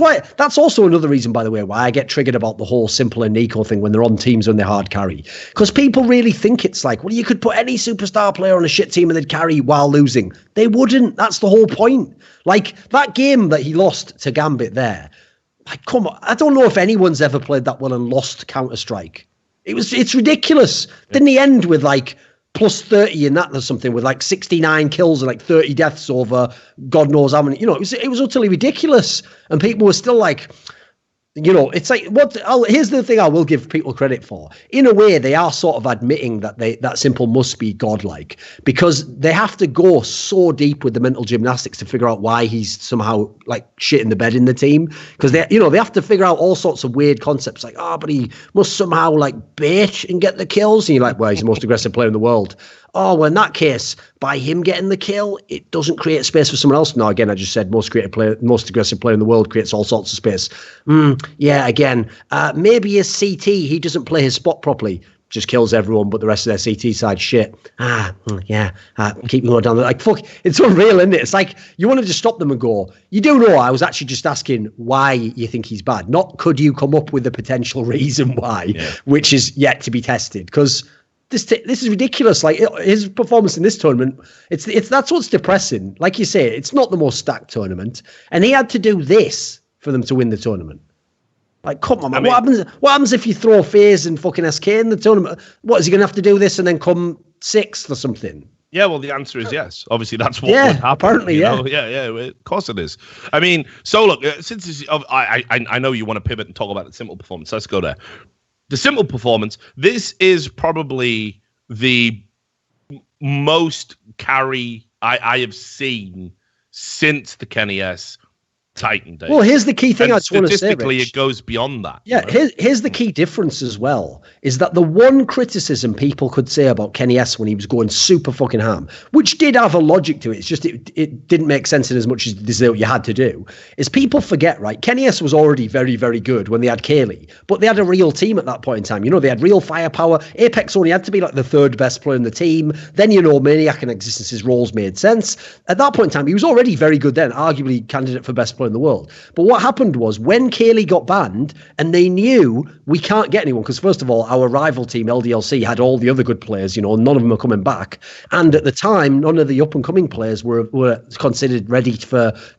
also another reason, by the way, why I get triggered about the whole Simple and Nico thing when they're on teams when they hard carry. Because people really think it's like, well, you could put any superstar player on a shit team and they'd carry while losing. They wouldn't. That's the whole point. Like, that game that he lost to Gambit there, like, come on. I don't know if anyone's ever played that well and lost Counter-Strike. It's ridiculous. Didn't he end with, like, plus 30 in that or something, with like 69 kills and like 30 deaths over God knows how many, it was utterly ridiculous. And people were still like, It's like here's the thing I will give people credit for. In a way, they are sort of admitting that that Simple must be godlike, because they have to go so deep with the mental gymnastics to figure out why he's somehow like shit in the bed in the team. Because they have to figure out all sorts of weird concepts like, but he must somehow like bait and get the kills. And you're like, well, he's the most aggressive player in the world. Oh, well, in that case, by him getting the kill, it doesn't create space for someone else. No, again, I just said most aggressive player in the world creates all sorts of space. Yeah, again, maybe his CT, he doesn't play his spot properly. Just kills everyone, but the rest of their CT side shit. Keep going down there. Like, fuck, it's unreal, isn't it? It's like you want to just stop them and go, you do know I was actually just asking why you think he's bad. Not could you come up with a potential reason why, which is yet to be tested. Because this is ridiculous. Like his performance in this tournament, it's that's what's depressing. Like you say, it's not the most stacked tournament, and he had to do this for them to win the tournament. Like, come on, man. What happens if you throw FaZe and fucking SK in the tournament? What, is he going to have to do this and then come sixth or something? Yeah, well, the answer is yes. Obviously, that's what would happen. Apparently, Yeah, of course it is. I mean, so look, since I know you want to pivot and talk about the Simple performance. Let's go there. The Simple performance, this is probably the most carry I have seen since the Kenny S Titan days. Well, here's the key thing I just want to say, statistically, it goes beyond that. Yeah, right? Here's the key difference as well, is that the one criticism people could say about Kenny S when he was going super fucking ham, which did have a logic to it, it's just it didn't make sense in as much as this is what you had to do, is people forget, right? Kenny S was already very, very good when they had Kaylee, but they had a real team at that point in time. They had real firepower. Apex only had to be like the third best player in the team. Then, Maniac and Existence's roles made sense. At that point in time, he was already very good then, arguably candidate for best player in the world. But what happened was when Kaylee got banned and they knew we can't get anyone, because first of all, our rival team LDLC had all the other good players, none of them are coming back, and at the time none of the up and coming players were considered ready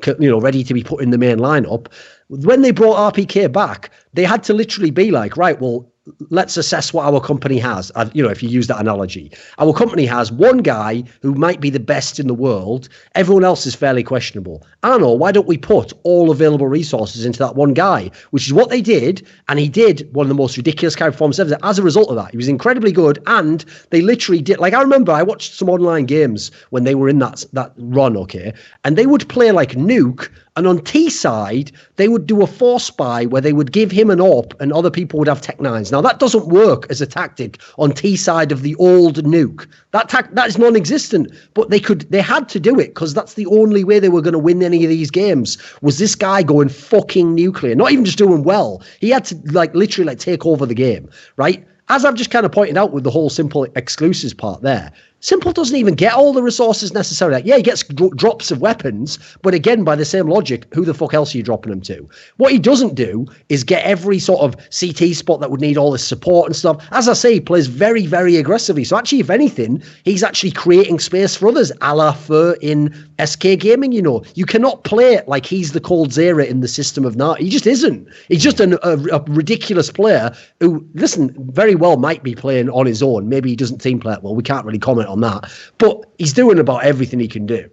ready to be put in the main lineup. When they brought RPK back, they had to literally be like, right, well, let's assess what our company has. If you use that analogy, our company has one guy who might be the best in the world. Everyone else is fairly questionable. Arno, why don't we put all available resources into that one guy? Which is what they did. And he did one of the most ridiculous carry performances ever. As a result of that, he was incredibly good. And they literally did, like, I remember I watched some online games when they were in that run, okay? And they would play like Nuke. And on T side, they would do a force buy where they would give him an AWP and other people would have Tech 9s. Now, that doesn't work as a tactic on T side of the old Nuke. That is non-existent. But they had to do it because that's the only way they were going to win any of these games, was this guy going fucking nuclear. Not even just doing well. He had to literally take over the game, right? As I've just kind of pointed out with the whole Simple exclusives part there, Simple doesn't even get all the resources necessarily. He gets drops of weapons, but again, by the same logic, who the fuck else are you dropping them to? What he doesn't do is get every sort of CT spot that would need all this support and stuff. As I say, he plays very, very aggressively. So actually, if anything, he's actually creating space for others, a la Fur in SK Gaming, You cannot play it like he's the Coldzera in the system of Na'Vi. He just isn't. He's just a ridiculous player who, listen, very well might be playing on his own. Maybe he doesn't team play it well. We can't really comment on that, but he's doing about everything he can do.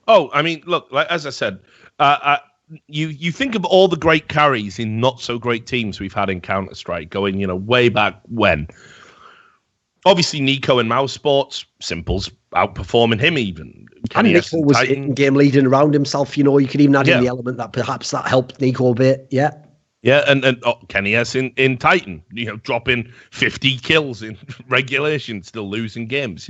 Oh, I mean, look, like as I said, you think of all the great carries in not so great teams we've had in Counter-Strike going, way back when. Obviously, Nico in Mouse Sports, Simple's outperforming him even. And Nico was in game leading around himself. You could even add in the element that perhaps that helped Nico a bit. Yeah. Yeah, and Kenny S in Titan, dropping 50 kills in regulation, still losing games.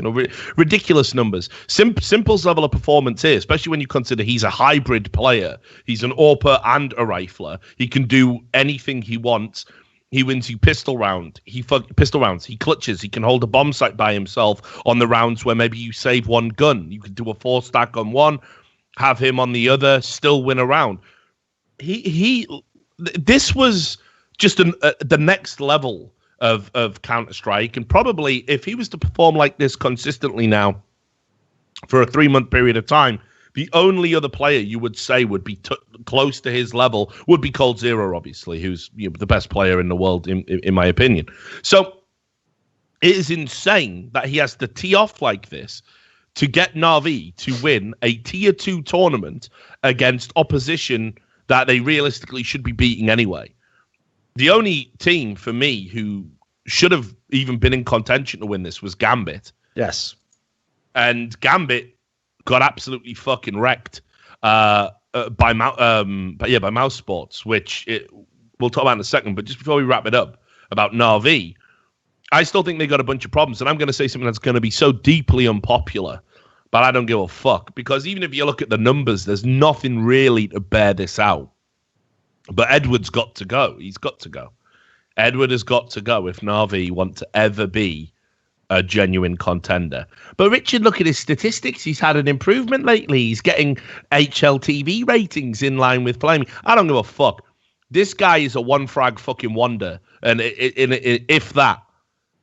Ridiculous numbers. Simple's level of performance here, especially when you consider he's a hybrid player. He's an AWPer and a rifler. He can do anything he wants. He wins you pistol rounds. He clutches. He can hold a bomb site by himself on the rounds where maybe you save one gun. You could do a 4-stack on one, have him on the other, still win a round. This was just the next level of Counter-Strike, and probably if he was to perform like this consistently now for a 3-month period of time, the only other player you would say would be close to his level would be Coldzera, obviously, who's the best player in the world, in my opinion. So it is insane that he has to tee off like this to get Na'Vi to win a Tier 2 tournament against opposition that they realistically should be beating anyway. the only team for me who should have even been in contention to win this was Gambit. Yes. And Gambit got absolutely fucking wrecked by Mouse Sports, which we'll talk about in a second. But just before we wrap it up about Na'Vi, I still think they got a bunch of problems. And I'm going to say something that's going to be so deeply unpopular, but I don't give a fuck. Because even if you look at the numbers, there's nothing really to bear this out. But Edward's got to go. He's got to go. Edward has got to go if Na'Vi want to ever be a genuine contender. But Richard, look at his statistics. He's had an improvement lately. He's getting HLTV ratings in line with Flamey. I don't give a fuck. This guy is a one frag fucking wonder. And if that,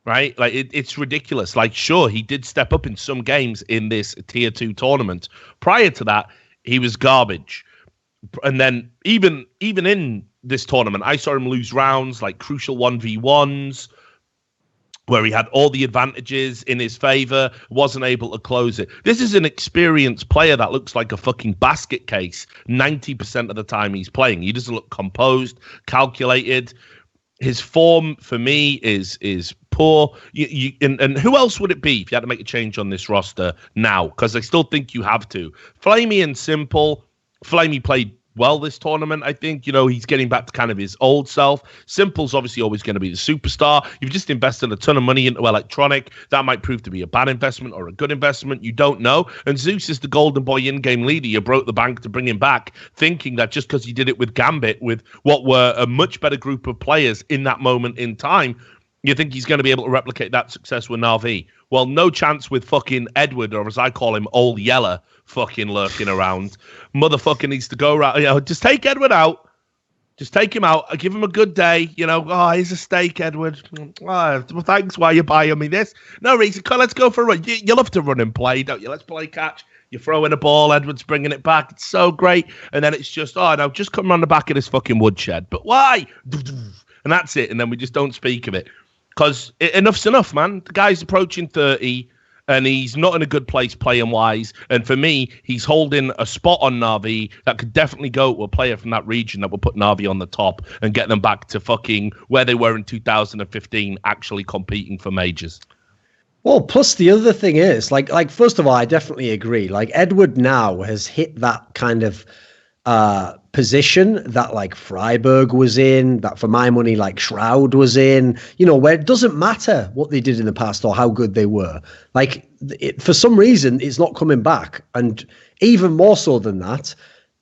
right? Like, it's ridiculous. Like, sure, he did step up in some games in this tier 2 tournament. Prior to that, he was garbage. And then even in this tournament, I saw him lose rounds, like crucial 1v1s, where he had all the advantages in his favor, wasn't able to close it. This is an experienced player that looks like a fucking basket case 90% of the time he's playing. He doesn't look composed, calculated. His form, for me, is poor. And who else would it be if you had to make a change on this roster now? Because I still think you have to. Flamey and Simple. Flamey played well this tournament, I think. You know, he's getting back to kind of his old self. Simple's obviously always going to be the superstar. You've just invested a ton of money into Electronic. That might prove to be a bad investment or a good investment. You don't know. And Zeus is the golden boy in-game leader. You broke the bank to bring him back, thinking that just because you did it with Gambit, with what were a much better group of players in that moment in time, you think he's going to be able to replicate that success with Na'Vi. Well, no chance with fucking Edward, or as I call him, Old Yeller, fucking lurking around. Motherfucker needs to go around. You know, just take Edward out. Just take him out. Give him a good day. You know, oh, here's a steak, Edward. Oh, well, thanks. Why you buying me this? No reason. Let's go for a run. You love to run and play, don't you? Let's play catch. You throw in a ball. Edward's bringing it back. It's so great. And then it's just, oh, no, just come around the back of this fucking woodshed. But why? And that's it. And then we just don't speak of it. Because enough's enough, man. The guy's approaching 30. And he's not in a good place playing-wise. And for me, he's holding a spot on Na'Vi that could definitely go to a player from that region that will put Na'Vi on the top and get them back to fucking where they were in 2015, actually competing for majors. Well, plus the other thing is, like first of all, I definitely agree. Like, Edward now has hit that kind of position that like Freiburg was in, that for my money like Shroud was in, you know, where it doesn't matter what they did in the past or how good they were. Like, for some reason, it's not coming back. And even more so than that,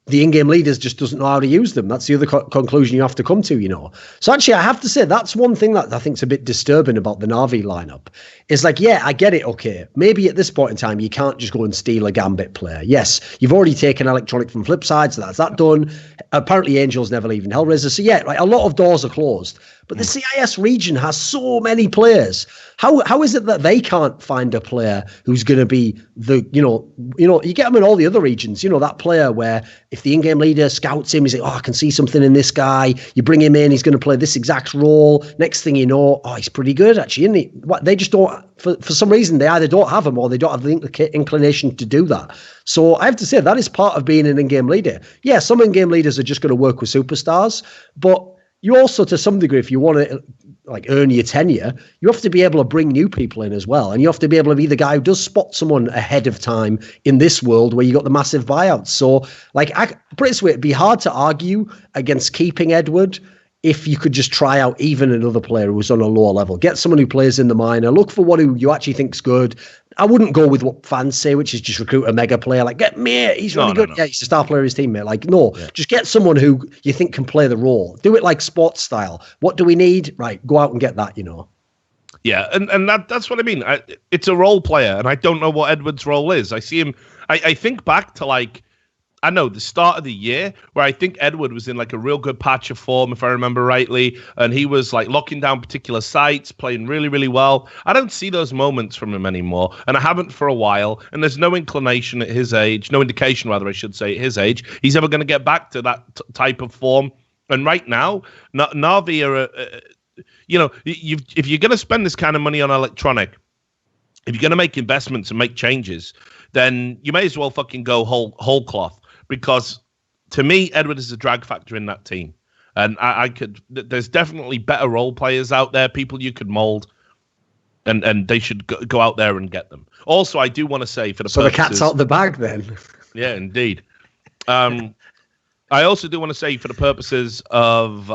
the in-game leaders just doesn't know how to use them. That's the other conclusion you have to come to, you know. So actually, I have to say, that's one thing that I think is a bit disturbing about the Na'Vi lineup. It's like, yeah, I get it, okay. Maybe at this point in time, you can't just go and steal a Gambit player. Yes, you've already taken Electronic from Flipside, so that's that done. Apparently, Angel's never leaving Hellraiser. So yeah, like, a lot of doors are closed. But the CIS region has so many players. How is it that they can't find a player who's going to be the, you know, you get them in all the other regions, you know, that player where if the in-game leader scouts him, he's like, oh, I can see something in this guy. You bring him in, he's going to play this exact role. Next thing you know, oh, he's pretty good actually, isn't he? They just don't, for some reason, they either don't have him or they don't have the inclination to do that. So I have to say that is part of being an in-game leader. Yeah, some in-game leaders are just going to work with superstars, but you also, to some degree, if you want to like earn your tenure, you have to be able to bring new people in as well. And you have to be able to be the guy who does spot someone ahead of time in this world where you got the massive buyouts. So like, put it this way, it'd be hard to argue against keeping Edward if you could just try out even another player who's on a lower level. Get someone who plays in the minor, look for one who you actually think's good. I wouldn't go with what fans say, which is just recruit a mega player. Like, get me, he's really good. No. Yeah, he's a star player, his teammate. Like, no, just get someone who you think can play the role. Do it like sports style. What do we need? Right, go out and get that, you know. Yeah, and that's what I mean. It's a role player, and I don't know what Edward's role is. I see him, I think back to like, I know the start of the year where I think Edward was in like a real good patch of form, if I remember rightly, and he was like locking down particular sites, playing really, really well. I don't see those moments from him anymore, and I haven't for a while, and there's no inclination at his age, no indication rather, I should say, at his age, he's ever going to get back to that type of form. And right now, Na'Vi are, you know, if you're going to spend this kind of money on Electronic, if you're going to make investments and make changes, then you may as well fucking go whole cloth. Because to me, Edward is a drag factor in that team. And there's definitely better role players out there, people you could mold, and they should go out there and get them. Also, I do want to say the cat's out the bag then. Yeah, indeed. I also do want to say for the purposes of,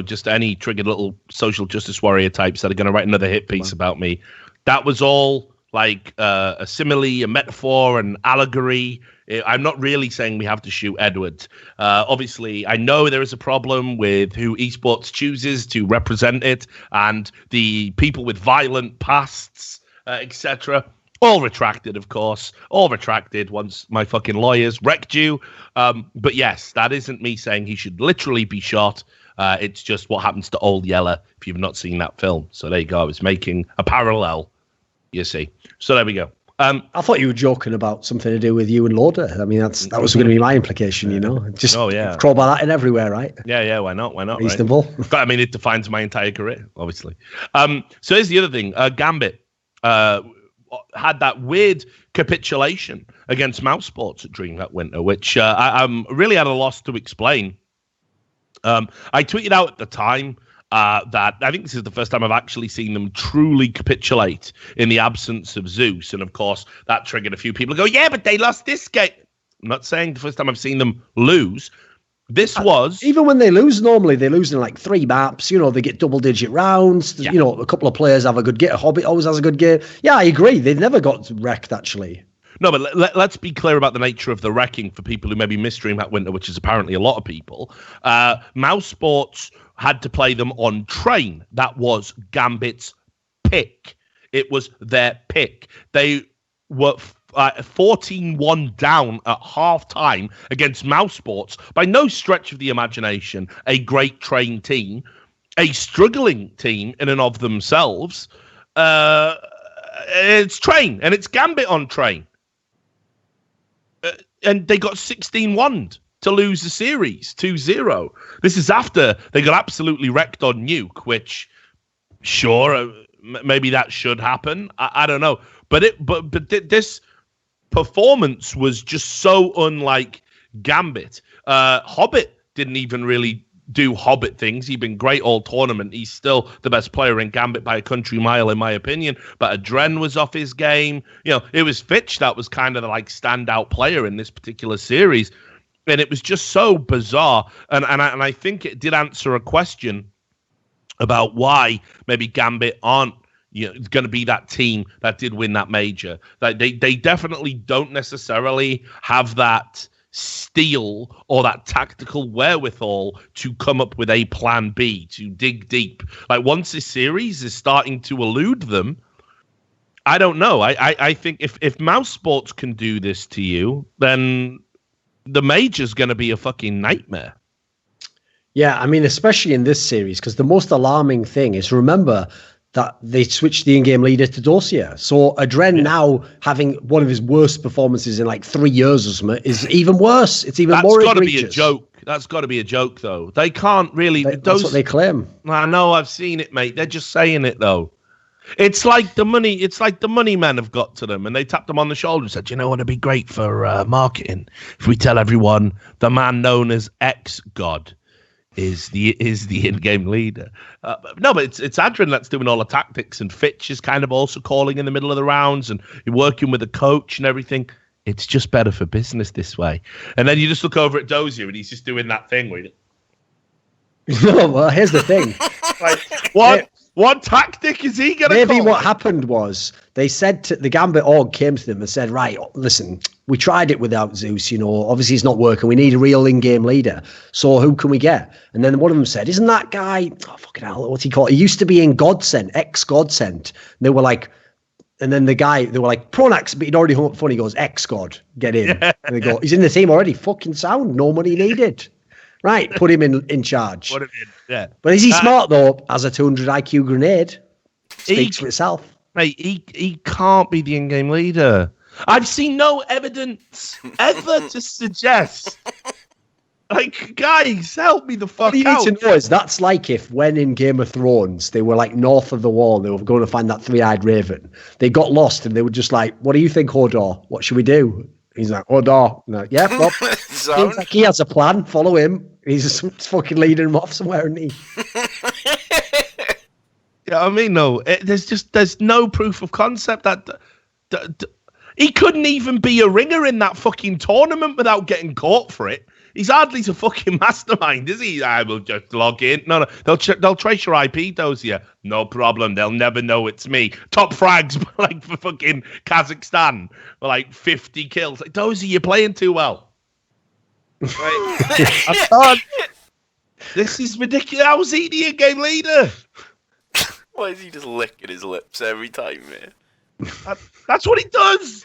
just any triggered little social justice warrior types that are going to write another hit piece about me, that was all like a simile, a metaphor, an allegory. I'm not really saying we have to shoot Edward. Obviously, I know there is a problem with who esports chooses to represent it and the people with violent pasts, etc. All retracted, of course. All retracted once my fucking lawyers wrecked you. But yes, that isn't me saying he should literally be shot. It's just what happens to Old Yeller if you've not seen that film. So there you go. I was making a parallel, you see. So there we go. I thought you were joking about something to do with you and Lauder. I mean, that was going to be my implication, Just crowbar that in everywhere, right? Yeah. Why not? Reasonable. Right? I mean, it defines my entire career, obviously. So here's the other thing. Gambit had that weird capitulation against Mouse Sports during that winter, which I'm really at a loss to explain. I tweeted out at the time that I think this is the first time I've actually seen them truly capitulate in the absence of Zeus. And of course, that triggered a few people to go, yeah, but they lost this game. I'm not saying the first time I've seen them lose. This was... Even when they lose, normally they lose in like 3 maps. They get double-digit rounds. Yeah. A couple of players have a good game. Hobbit always has a good game. Yeah, I agree. They never got wrecked, actually. No, but let's be clear about the nature of the wrecking for people who maybe missed Dream that winter, which is apparently a lot of people. Mouse Sports had to play them on Train. That was Gambit's pick. It was their pick. They were 14-1 down at half-time against Mouse Sports. By no stretch of the imagination, a great Train team, a struggling team in and of themselves. It's Train, and it's Gambit on Train. And they got 16-1 to lose the series, 2-0. This is after they got absolutely wrecked on Nuke, which, sure, maybe that should happen. I don't know. But this performance was just so unlike Gambit. Hobbit didn't even really do Hobbit things. He'd been great all tournament. He's still the best player in Gambit by a country mile, in my opinion. But Adren was off his game. It was Fitch that was kind of the standout player in this particular series. And it was just so bizarre. And I think it did answer a question about why maybe Gambit aren't going to be that team that did win that major. That they definitely don't necessarily have that steel or that tactical wherewithal to come up with a plan B, to dig deep. Once this series is starting to elude them, I don't know. I think if Mouse Sports can do this to you, then the major's going to be a fucking nightmare. Yeah, I mean, especially in this series, because the most alarming thing is, remember that they switched the in-game leader to Dosia. So Adren now having one of his worst performances in 3 years or something is even worse. It's even more egregious. That's got to be a joke. That's got to be a joke, though. They can't really... That's what they claim. I know, I've seen it, mate. They're just saying it, though. It's like the money men have got to them, and they tapped them on the shoulder and said, you know what, it'd be great for marketing if we tell everyone the man known as X-God is the in-game leader. No, but it's Adren that's doing all the tactics, and Fitch is kind of also calling in the middle of the rounds, and you're working with the coach and everything. It's just better for business this way. And then you just look over at Dozier, and he's just doing that thing where No, well, here's the thing. What tactic is he going to Maybe what happened was they said to the Gambit org came to them and said, right, listen, we tried it without Zeus, obviously it's not working. We need a real in-game leader. So who can we get? And then one of them said, isn't that guy, fucking hell, what's he called? He used to be in Godsent, ex-Godsent. They were like, and then the guy, they were like, Pronax, but he'd already hung up the phone. He goes, ex-God, get in. Yeah. And they go, he's in the team already. Fucking sound, no money needed. Right, put him in charge. Put him in, yeah. But is he smart, though, as a 200 IQ grenade? Speaks for itself. Mate, he can't be the in-game leader. I've seen no evidence ever to suggest. Guys, help me the fuck out. What you need to know is that's like if when in Game of Thrones, they were north of the wall, they were going to find that three-eyed raven. They got lost and they were just like, what do you think, Hodor? What should we do? He's like, oh no. Yeah, well, seems like he has a plan. Follow him. He's fucking leading him off somewhere, isn't he? Yeah, I mean, no. There's no proof of concept that he couldn't even be a ringer in that fucking tournament without getting caught for it. He's hardly a fucking mastermind, is he? I will just log in. No. They'll trace your IP, Dozier. No problem. They'll never know it's me. Top frags, like, for fucking Kazakhstan. For like 50 kills. Like, Dozier, you're playing too well. Right? This is ridiculous. How's he the in-game leader? Why is he just licking his lips every time, man? That's what he does.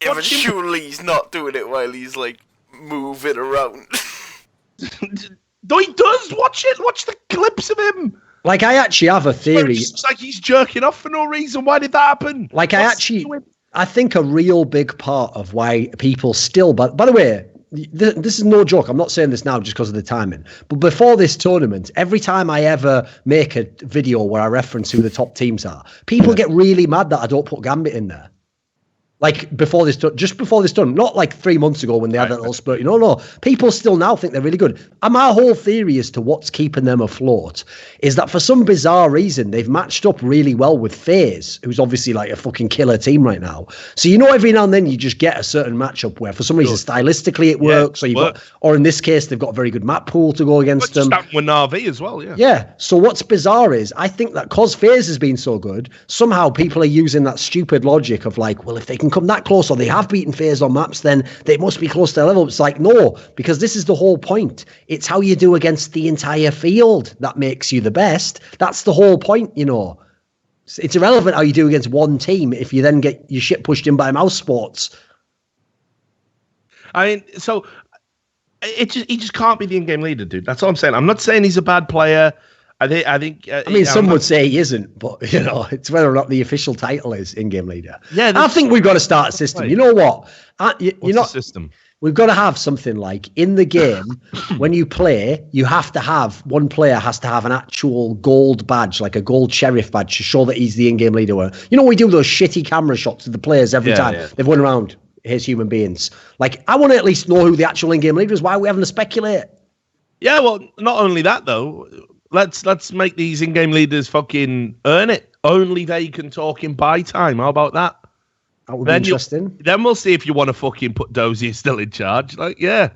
Yeah, but surely he's not doing it while he's, like, moving around. No, he does. Watch it. Watch the clips of him. Like, I actually have a theory. It's like he's jerking off for no reason. Why did that happen? Like, I think a real big part of why people still, by the way, this is no joke. I'm not saying this now just because of the timing. But before this tournament, every time I ever make a video where I reference who the top teams are, people get really mad that I don't put Gambit in there. Like just before this tournament, not like 3 months ago when they had that little spurt. No. People still now think they're really good. And my whole theory as to what's keeping them afloat is that for some bizarre reason, they've matched up really well with FaZe, who's obviously like a fucking killer team right now. So, every now and then you just get a certain matchup where for some reason stylistically it works. Or in this case, they've got a very good map pool to go against them. With Na'Vi as well, yeah. Yeah. So what's bizarre is I think that because FaZe has been so good, somehow people are using that stupid logic of like, well, if they can come that close or they have beaten FaZe on maps, then they must be close to their level. It's like, no, because this is the whole point. It's how you do against the entire field that makes you the best. That's the whole point, It's irrelevant how you do against one team if you then get your shit pushed in by Mouse Sports. I mean, so he just can't be the in-game leader, dude. That's all I'm saying. I'm not saying he's a bad player. I think. Some would say he isn't, but it's whether or not the official title is in-game leader. Yeah, I think we've got to start a system. You know what? What's the system? We've got to have something like in the game when you play, you have to have one player has to have an actual gold badge, like a gold sheriff badge, to show that he's the in-game leader. We do those shitty camera shots of the players every time they've run around. Here's human beings. Like, I want to at least know who the actual in-game leader is. Why are we having to speculate? Yeah, well, not only that though. Let's make these in-game leaders fucking earn it. Only they can talk in buy time. How about that? That would be interesting. Then we'll see if you want to fucking put Dozier still in charge. Like, yeah.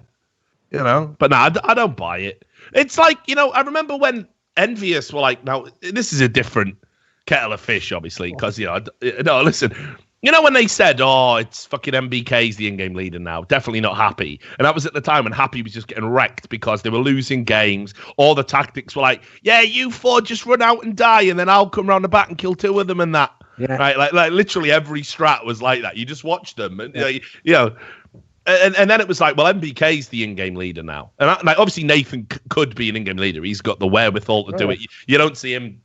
But no, I don't buy it. It's like, I remember when Envious were like, now, this is a different kettle of fish, obviously, because, no, listen. When they said, it's fucking MBK's the in-game leader now, definitely not Happy. And that was at the time when Happy was just getting wrecked because they were losing games. All the tactics were like, yeah, you four just run out and die, and then I'll come around the back and kill two of them and that. Yeah. Right? Like literally every strat was like that. You just watched them. And, and then it was like, well, MBK's the in-game leader now. And obviously Nathan could be an in-game leader. He's got the wherewithal to do it. You don't see him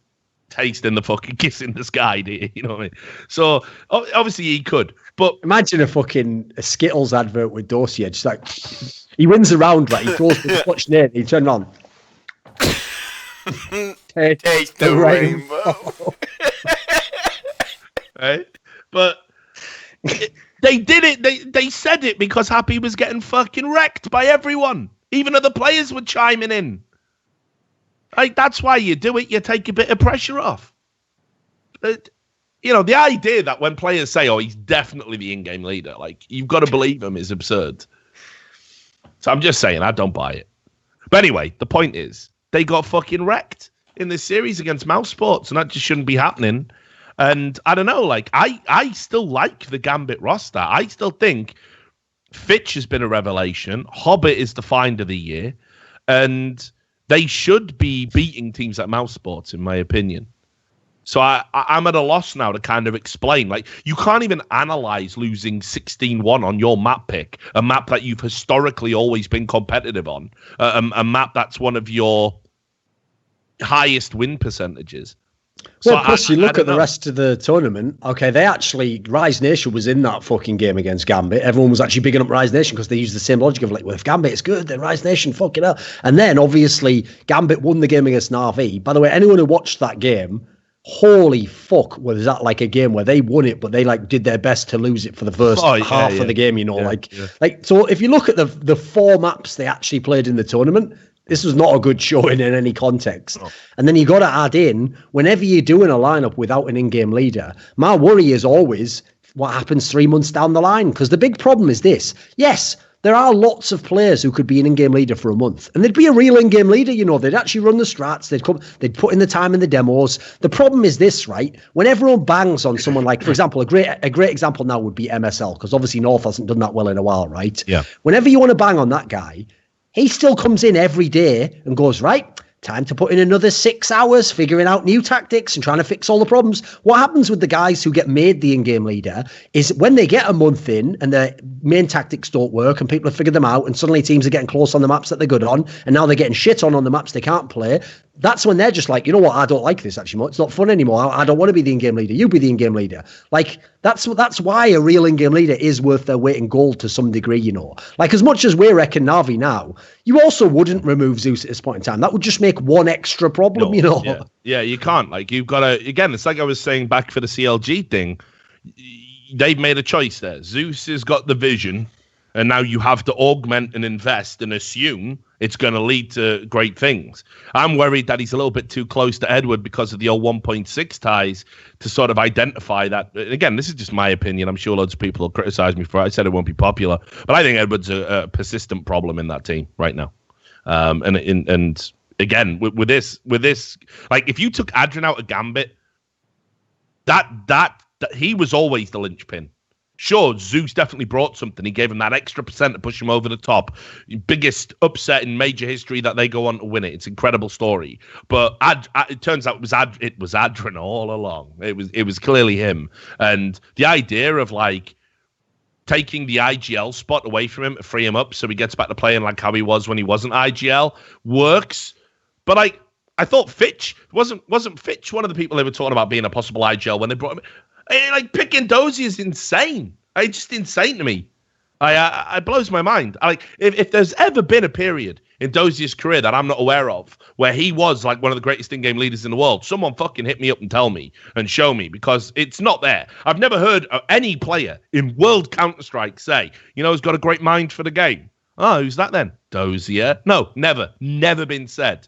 tasting the fucking kiss in the sky, do you? You know what I mean? So obviously he could, but imagine a Skittles advert with Dozier. Just like he wins a round, right? He throws the clutch near, he turned on. Taste the rainbow. Right? But they did it. They said it because Happy was getting fucking wrecked by everyone. Even other players were chiming in. Like, that's why you do it. You take a bit of pressure off. But, the idea that when players say, he's definitely the in-game leader, like, you've got to believe him is absurd. So I'm just saying, I don't buy it. But anyway, the point is, they got fucking wrecked in this series against Mouse Sports, and that just shouldn't be happening. And I don't know, like, I still like the Gambit roster. I still think Fitch has been a revelation. Hobbit is the find of the year. And they should be beating teams like Mouse Sports, in my opinion. So I'm at a loss now to kind of explain. Like, you can't even analyze losing 16-1 on your map pick, a map that you've historically always been competitive on, a map that's one of your highest win percentages. Well, plus you look at the rest of the tournament. Okay, Rise Nation was in that fucking game against Gambit. Everyone was actually bigging up Rise Nation because they used the same logic of like, well, if Gambit is good, then Rise Nation fucking hell. And then obviously Gambit won the game against Na'Vi. By the way, anyone who watched that game, holy fuck, was that like a game where they won it, but they like did their best to lose it for the first half of the game, like, so if you look at the 4 maps they actually played in the tournament, this was not a good showing in any context. Oh. And then you got to add in, whenever you're doing a lineup without an in-game leader, my worry is always what happens 3 months down the line. Because the big problem is this. Yes, there are lots of players who could be an in-game leader for a month. And they'd be a real in-game leader, they'd actually run the strats, they'd put in the time in the demos. The problem is this, right? When everyone bangs on someone like, for example, a great example now would be MSL, because obviously North hasn't done that well in a while, right? Yeah. Whenever you want to bang on that guy, he still comes in every day and goes, right, time to put in another 6 hours figuring out new tactics and trying to fix all the problems. What happens with the guys who get made the in-game leader is when they get a month in and their main tactics don't work and people have figured them out and suddenly teams are getting close on the maps that they're good on and now they're getting shit on the maps they can't play. That's when they're just like, you know what, I don't like this actually. It's not fun anymore. I don't want to be the in-game leader. You be the in-game leader. Like, that's why a real in-game leader is worth their weight in gold to some degree, Like, as much as we're wrecking Na'Vi now, you also wouldn't remove Zeus at this point in time. That would just make one extra problem, Yeah, you can't. Like, you've got to, again, it's like I was saying back for the CLG thing. They've made a choice there. Zeus has got the vision, and now you have to augment and invest and assume it's going to lead to great things. I'm worried that he's a little bit too close to Edward because of the old 1.6 ties to sort of identify that. Again, this is just my opinion. I'm sure loads of people will criticize me for it. I said it won't be popular, but I think Edward's a persistent problem in that team right now. And again, with this, like if you took Adrian out of Gambit, that he was always the linchpin. Sure, Zeus definitely brought something. He gave him that extra % to push him over the top. Biggest upset in major history that they go on to win it. It's an incredible story. But it turns out it was Adrian all along. It was clearly him. And the idea of like taking the IGL spot away from him to free him up so he gets back to playing like how he was when he wasn't IGL works. But like I thought Fitch wasn't Fitch one of the people they were talking about being a possible IGL when they brought him. Like picking Dozy is insane. It's just insane to me. It blows my mind. If there's ever been a period in Dozy's career that I'm not aware of where he was like one of the greatest in-game leaders in the world, someone fucking hit me up and tell me and show me, because it's not there. I've never heard any player in World Counter-Strike say, he's got a great mind for the game. Oh, who's that then? Dozier? No, never been said.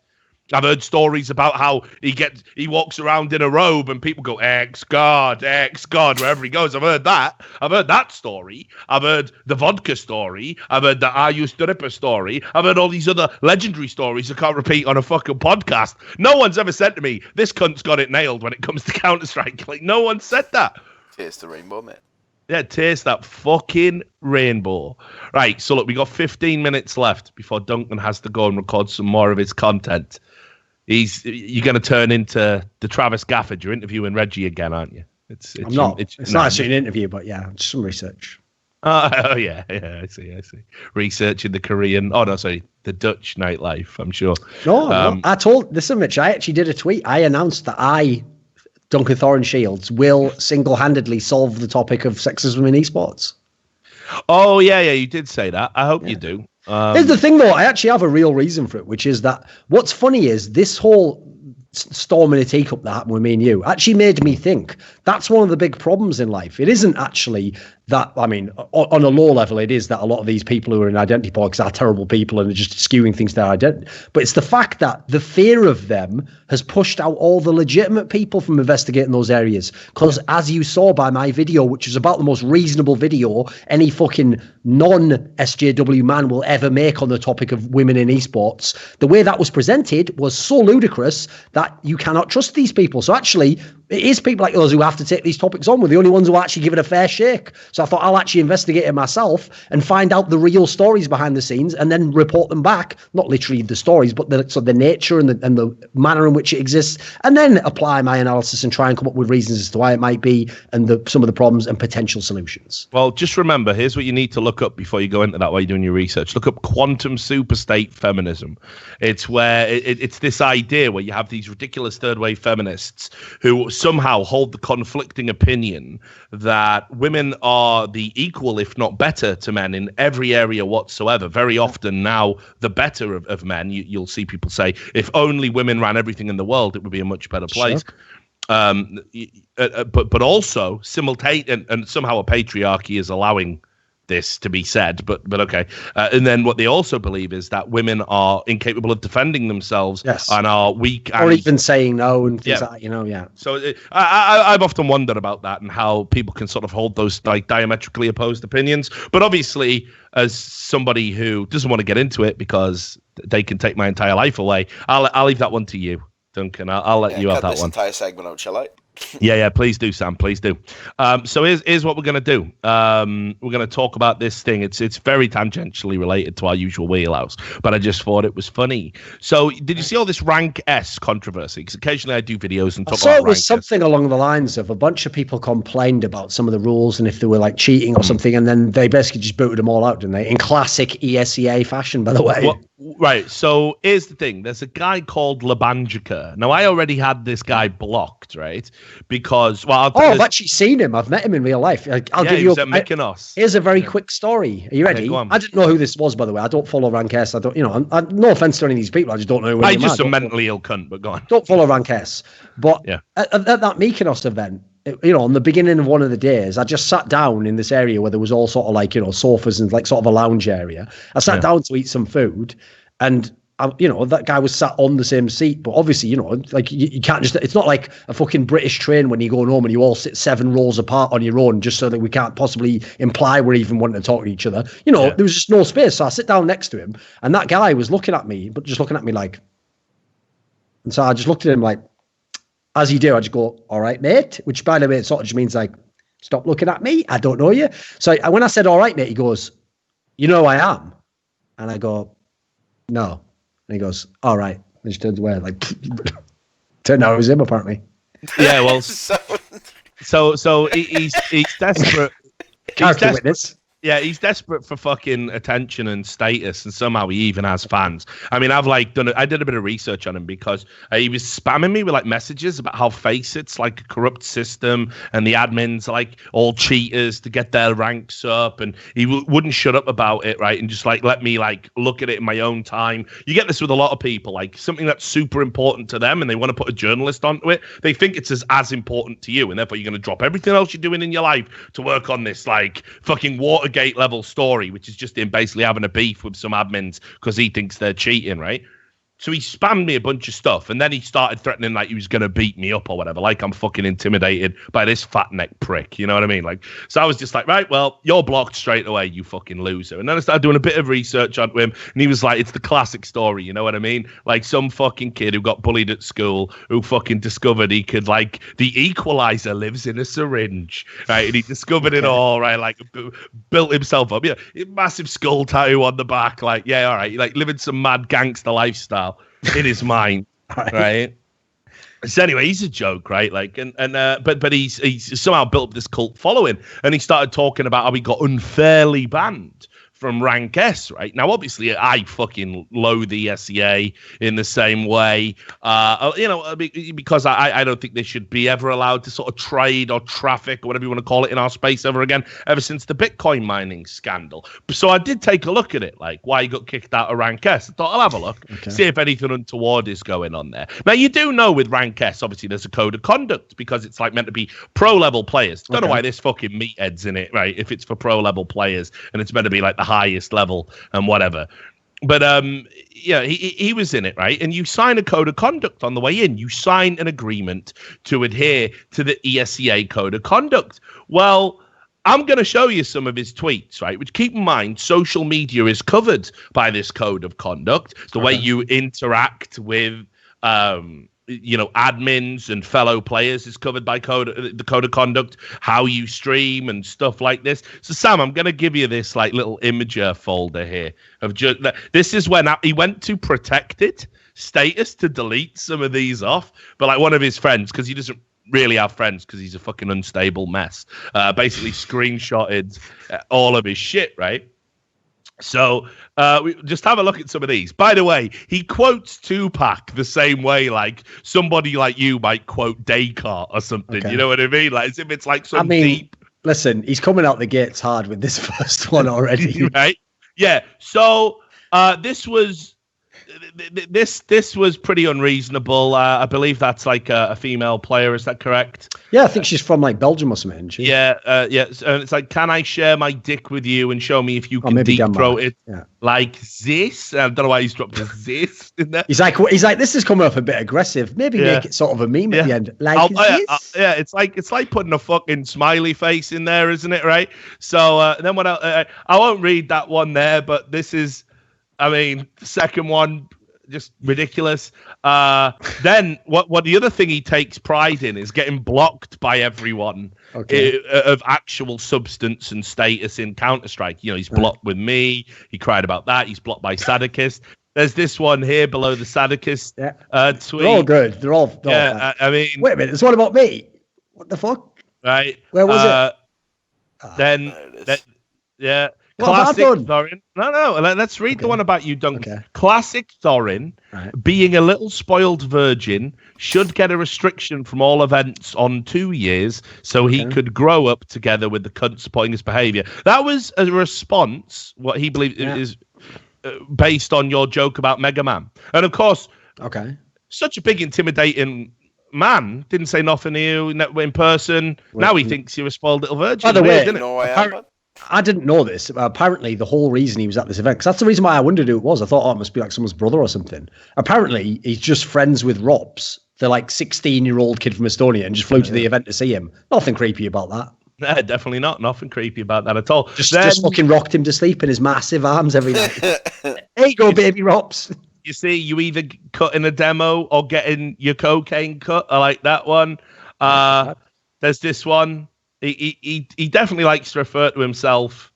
I've heard stories about how he walks around in a robe and people go, X-God, wherever he goes. I've heard that story. I've heard the vodka story. I've heard the I used to ripper story. I've heard all these other legendary stories I can't repeat on a fucking podcast. No one's ever said to me, this cunt's got it nailed when it comes to Counter-Strike. Like, no one said that. Taste the rainbow, mate. Yeah, taste that fucking rainbow. Right, so look, we got 15 minutes left before Duncan has to go and record some more of his content. You're going to turn into the Travis Gafford. You're interviewing Reggie again, aren't you? I'm not. It's not actually an interview, but yeah, just some research. Oh yeah, I see. Researching the the Dutch nightlife, I'm sure. No, listen, Mitch, I actually did a tweet. I announced that Duncan Thorin Shields, will single-handedly solve the topic of sexism in esports. Oh, yeah, you did say that. I hope you do. Here's the thing, though. I actually have a real reason for it, which is that what's funny is this whole storm in a teacup that happened with me and you actually made me think that's one of the big problems in life. It isn't actually that, I mean, on a low level, it is that a lot of these people who are in identity politics are terrible people and are just skewing things to their identity. But it's the fact that the fear of them has pushed out all the legitimate people from investigating those areas. Because as you saw by my video, which is about the most reasonable video any fucking non-SJW man will ever make on the topic of women in esports, the way that was presented was so ludicrous that you cannot trust these people. So actually, it is people like us who have to take these topics on. We're the only ones who actually give it a fair shake. So I thought I'll actually investigate it myself and find out the real stories behind the scenes and then report them back. Not literally the stories, but the nature and the manner in which it exists, and then apply my analysis and try and come up with reasons as to why it might be and some of the problems and potential solutions. Well, just remember, here's what you need to look up before you go into that while you're doing your research. Look up quantum superstate feminism. It's where it's this idea where you have these ridiculous third-wave feminists who somehow hold the conflicting opinion that women are the equal, if not better, to men in every area whatsoever. Very often now, the better of men. You'll see people say, if only women ran everything in the world, it would be a much better place. Sure. But also simultaneous, and somehow a patriarchy is allowing this to be said, but okay. And then what they also believe is that women are incapable of defending themselves and are weak, or even saying no and things like that, So I've often wondered about that and how people can sort of hold those like diametrically opposed opinions. But obviously, as somebody who doesn't want to get into it because they can take my entire life away, I'll leave that one to you, Duncan. I'll let you have that one. Entire segment out, shall I? Yeah, please do, Sam. Please do. So here's what we're going to do. We're going to talk about this thing. It's very tangentially related to our usual wheelhouse, but I just thought it was funny. So did you see all this Rank S controversy? Because occasionally I do videos and talk about it was something along the lines of a bunch of people complained about some of the rules and if they were like cheating or something, and then they basically just booted them all out, didn't they? In classic ESEA fashion, by the way. Well, right. So here's the thing. There's a guy called Labanjica. Now, I already had this guy blocked, right? Because, well, I've actually seen him. I've met him in real life. I'll give you at Mykonos. Here's a very quick story. Are you ready? Okay, I didn't know who this was, by the way. I don't follow Rank S. I don't, no offense to any of these people. I just don't know who I'm just a mentally ill cunt, but go on. Don't follow Rank S. But at that Mykonos event, on the beginning of one of the days, I just sat down in this area where there was all sort of like, sofas and like sort of a lounge area. I sat down to eat some food, and that guy was sat on the same seat, but obviously, like you can't just, it's not like a fucking British train when you go home and you all sit 7 rows apart on your own just so that we can't possibly imply we're even wanting to talk to each other. There was just no space. So I sit down next to him, and that guy was looking at me, but just looking at me like, and so I just looked at him like, as you do, I just go, all right, mate, which by the way, it sort of just means like, stop looking at me. I don't know you. So when I said, all right, mate, he goes, you know who I am? And I go, no. And he goes, all right. And he just turns away, like, turned out it was him, apparently. Yeah, well, so he's desperate. Character witness. Yeah, he's desperate for fucking attention and status, and somehow he even has fans. I mean, I did a bit of research on him because he was spamming me with like messages about how Faceit like a corrupt system and the admins are like all cheaters to get their ranks up, and he wouldn't shut up about it, right? And just like let me like look at it in my own time. You get this with a lot of people, like something that's super important to them, and they want to put a journalist onto it. They think it's as important to you, and therefore you're going to drop everything else you're doing in your life to work on this like fucking Watergate level story, which is just him basically having a beef with some admins because he thinks they're cheating, right? So he spammed me a bunch of stuff, and then he started threatening like he was going to beat me up or whatever, like I'm fucking intimidated by this fat neck prick, you know what I mean? Like, so I was just like, right, well, you're blocked straight away, you fucking loser. And then I started doing a bit of research onto him, and he was like, it's the classic story, you know what I mean? Like some fucking kid who got bullied at school who fucking discovered he could, like, the equalizer lives in a syringe, right? And he discovered it all, right? Like, built himself up, massive skull tattoo on the back, like, yeah, all right, like living some mad gangster lifestyle in his mind, right? So anyway, he's a joke, right? Like, but he's somehow built up this cult following, and he started talking about how he got unfairly banned from Rank S, right? Now, obviously, I fucking loathe the SEA in the same way, because I don't think they should be ever allowed to sort of trade or traffic or whatever you want to call it in our space ever again, ever since the Bitcoin mining scandal. So I did take a look at it, like why he got kicked out of Rank S. I thought I'll have a look, see if anything untoward is going on there. Now, you do know with Rank S, obviously, there's a code of conduct because it's like meant to be pro-level players. Don't know why this fucking meathead's in it, right? If it's for pro-level players and it's meant to be like the highest level and whatever. But he was in it, right? And you sign a code of conduct on the way in. You sign an agreement to adhere to the ESEA code of conduct. Well, I'm going to show you some of his tweets, right? Which, keep in mind, social media is covered by this code of conduct. The way you interact with admins and fellow players is covered by the code of conduct, how you stream and stuff like this. So Sam, I'm going to give you this like little Imager folder here of just this is when he went to protected status to delete some of these off, but like one of his friends, because he doesn't really have friends because he's a fucking unstable mess, basically screenshotted all of his shit, right? So we just have a look at some of these. By the way, he quotes Tupac the same way like somebody like you might quote Descartes or something. Okay. You know what I mean? Like as if it's like some deep. Listen, he's coming out the gates hard with this first one already. Right? Yeah. So this was this was pretty unreasonable. I believe that's like a female player. Is that correct? Yeah, I think she's from like Belgium or something. Isn't she? Yeah. And it's like, can I share my dick with you and show me if you can deep throat it like this? I don't know why he's dropped this in there. He's like, this is coming off a bit aggressive. Maybe make it sort of a meme at the end. Like this. It's like putting a fucking smiley face in there, isn't it? Right. So then what? I won't read that one there, but this is. I mean, the second one, just ridiculous. Then what the other thing he takes pride in is getting blocked by everyone of actual substance and status in Counter-Strike. You know, he's blocked with me. He cried about that. He's blocked by Sadikist. There's this one here below the Sadikist tweet. They're all good. They're all I mean... Wait a minute. There's one about me. What the fuck? Right. Where was it? Then... Classic Thorin. No. Let's read the one about you, Duncan. Okay. Classic Thorin, being a little spoiled virgin, should get a restriction from all events on 2 years so he could grow up together with the cunt supporting his behavior. That was a response, what he believes is based on your joke about Mega Man. And of course, such a big, intimidating man didn't say nothing to you in person. Now he thinks you're a spoiled little virgin. By the way, I didn't know this. Apparently, the whole reason he was at this event, because that's the reason why I wondered who it was. I thought, it must be like someone's brother or something. Apparently, he's just friends with Rops, the like 16-year-old kid from Estonia, and just flew to the event to see him. Nothing creepy about that. No, definitely not. Nothing creepy about that at all. Just fucking rocked him to sleep in his massive arms every night. There you go, baby Rops. You see, you either cutting a demo or getting your cocaine cut. I like that one. There's this one. He definitely likes to refer to himself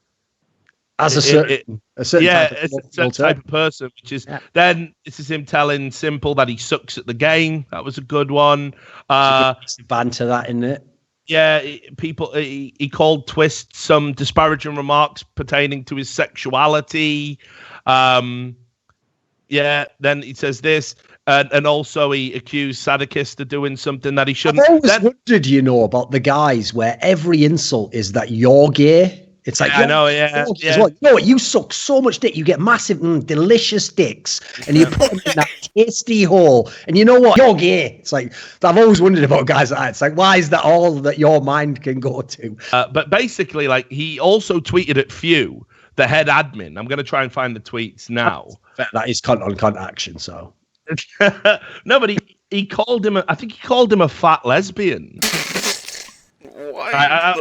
as a certain type of person, which is then this is him telling Simple that he sucks at the game. That was a good one. Banter that, isn't it? Yeah, he called Twist some disparaging remarks pertaining to his sexuality. Then he says this. And also he accused Sadikist of doing something that he shouldn't. I've always wondered, about the guys where every insult is that you're gay. It's like, I know, Well. You know what? You suck so much dick. You get massive, delicious dicks, and you put them in that tasty hole. And you know what? You're gay. It's like, I've always wondered about guys like that. It's like, why is that all that your mind can go to? But basically, like, he also tweeted at Few, the head admin. I'm going to try and find the tweets now. That is cunt on cunt action, so. No, but he called him. I think he called him a fat lesbian. Why?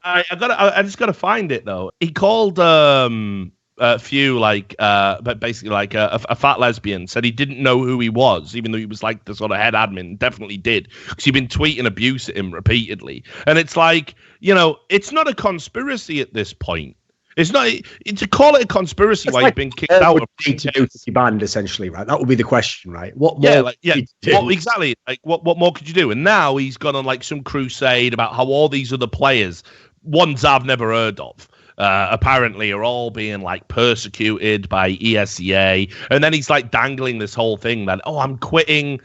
I just gotta find it though. He called Few but basically like a fat lesbian. Said he didn't know who he was, even though he was like the sort of head admin. Definitely did, because he'd been tweeting abuse at him repeatedly. And it's like, it's not a conspiracy at this point. It's not. To call it a conspiracy while you've been kicked out of to be banned, essentially, right? That would be the question, right? What more? Exactly. Like, what more could you do? And now he's gone on like some crusade about how all these other players, ones I've never heard of, apparently are all being like persecuted by ESEA. And then he's like dangling this whole thing that, I'm quitting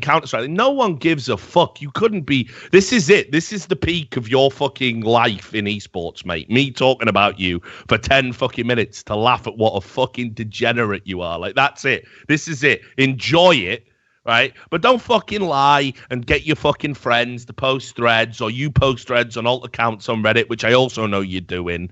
Counter-Strike. No one gives a fuck. You couldn't be. This is it. This is the peak of your fucking life in esports, mate. Me talking about you for 10 fucking minutes to laugh at what a fucking degenerate you are. Like, that's it. This is it. Enjoy it. Right, but don't fucking lie and get your fucking friends to post threads, or you post threads on alt accounts on Reddit, which I also know you're doing.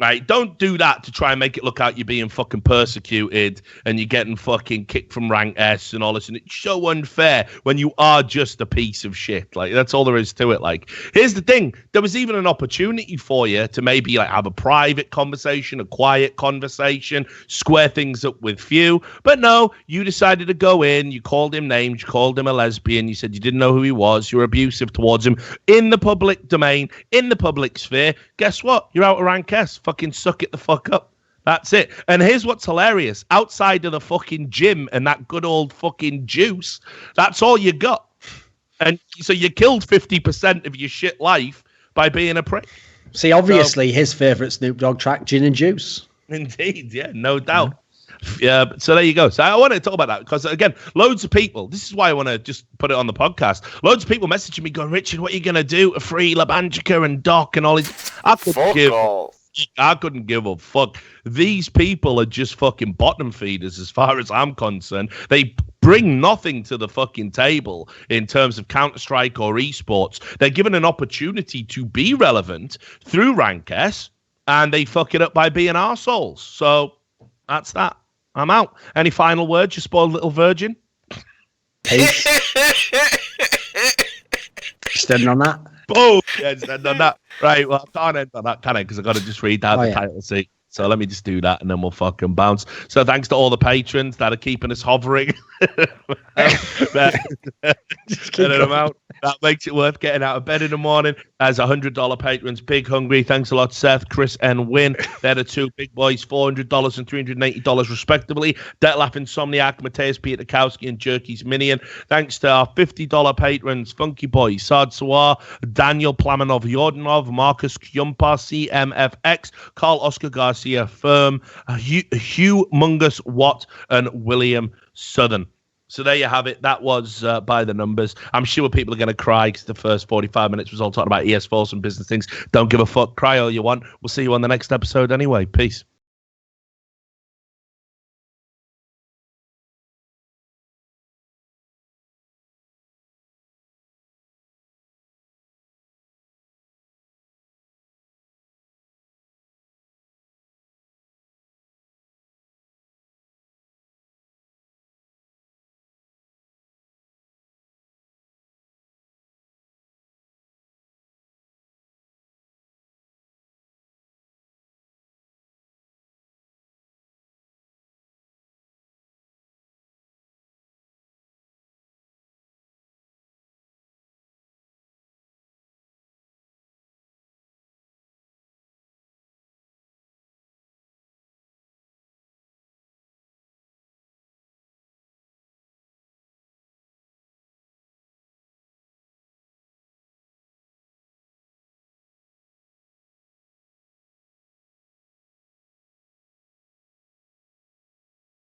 Right, don't do that to try and make it look like you're being fucking persecuted and you're getting fucking kicked from rank S and all this. And it's so unfair when you are just a piece of shit. Like, that's all there is to it. Like, here's the thing. There was even an opportunity for you to maybe like have a private conversation, a quiet conversation, square things up with Few. But no, you decided to go in. You called him names. You called him a lesbian. You said you didn't know who he was. You were abusive towards him in the public domain, in the public sphere. Guess what? You're out of rank S. Fucking suck it the fuck up. That's it. And here's what's hilarious. Outside of the fucking gym and that good old fucking juice, that's all you got. And so you killed 50% of your shit life by being a prick. See, obviously his favourite Snoop Dogg track, Gin and Juice. Indeed, yeah, no doubt. Yeah, so there you go. So I want to talk about that because, again, loads of people, this is why I want to just put it on the podcast. Loads of people messaging me going, Richard, what are you going to do to free Labanjica and Doc and all these? I could give I couldn't give a fuck. These people are just fucking bottom feeders as far as I'm concerned. They bring nothing to the fucking table in terms of Counter-Strike or esports. They're given an opportunity to be relevant through Rank S, and they fuck it up by being arseholes. So that's that. I'm out. Any final words, you spoiled little virgin? Extending on that. Oh, yeah, extend on that. Right, well, I can't end on that, can I? Because I've got to just read out the title seat. So let me just do that, and then we'll fucking bounce. So thanks to all the patrons that are keeping us hovering. That makes it worth getting out of bed in the morning. As $100 patrons, Big Hungry. Thanks a lot, Seth, Chris, and Win. They're the two big boys, $400 and $380 respectively. Detlef Insomniac, Mateus Pietkowski, and Jerky's Minion. Thanks to our $50 patrons, Funky Boy, Sad Sawar, Daniel Plamanov Yordanov, Marcus Kyumpa, CMFX, Carl Oscar Garcia Firm, Hugh Mungus Watt, and William Southern. So there you have it. That was by the numbers. I'm sure people are going to cry because the first 45 minutes was all talking about ES4 and business things. Don't give a fuck. Cry all you want. We'll see you on the next episode anyway. Peace.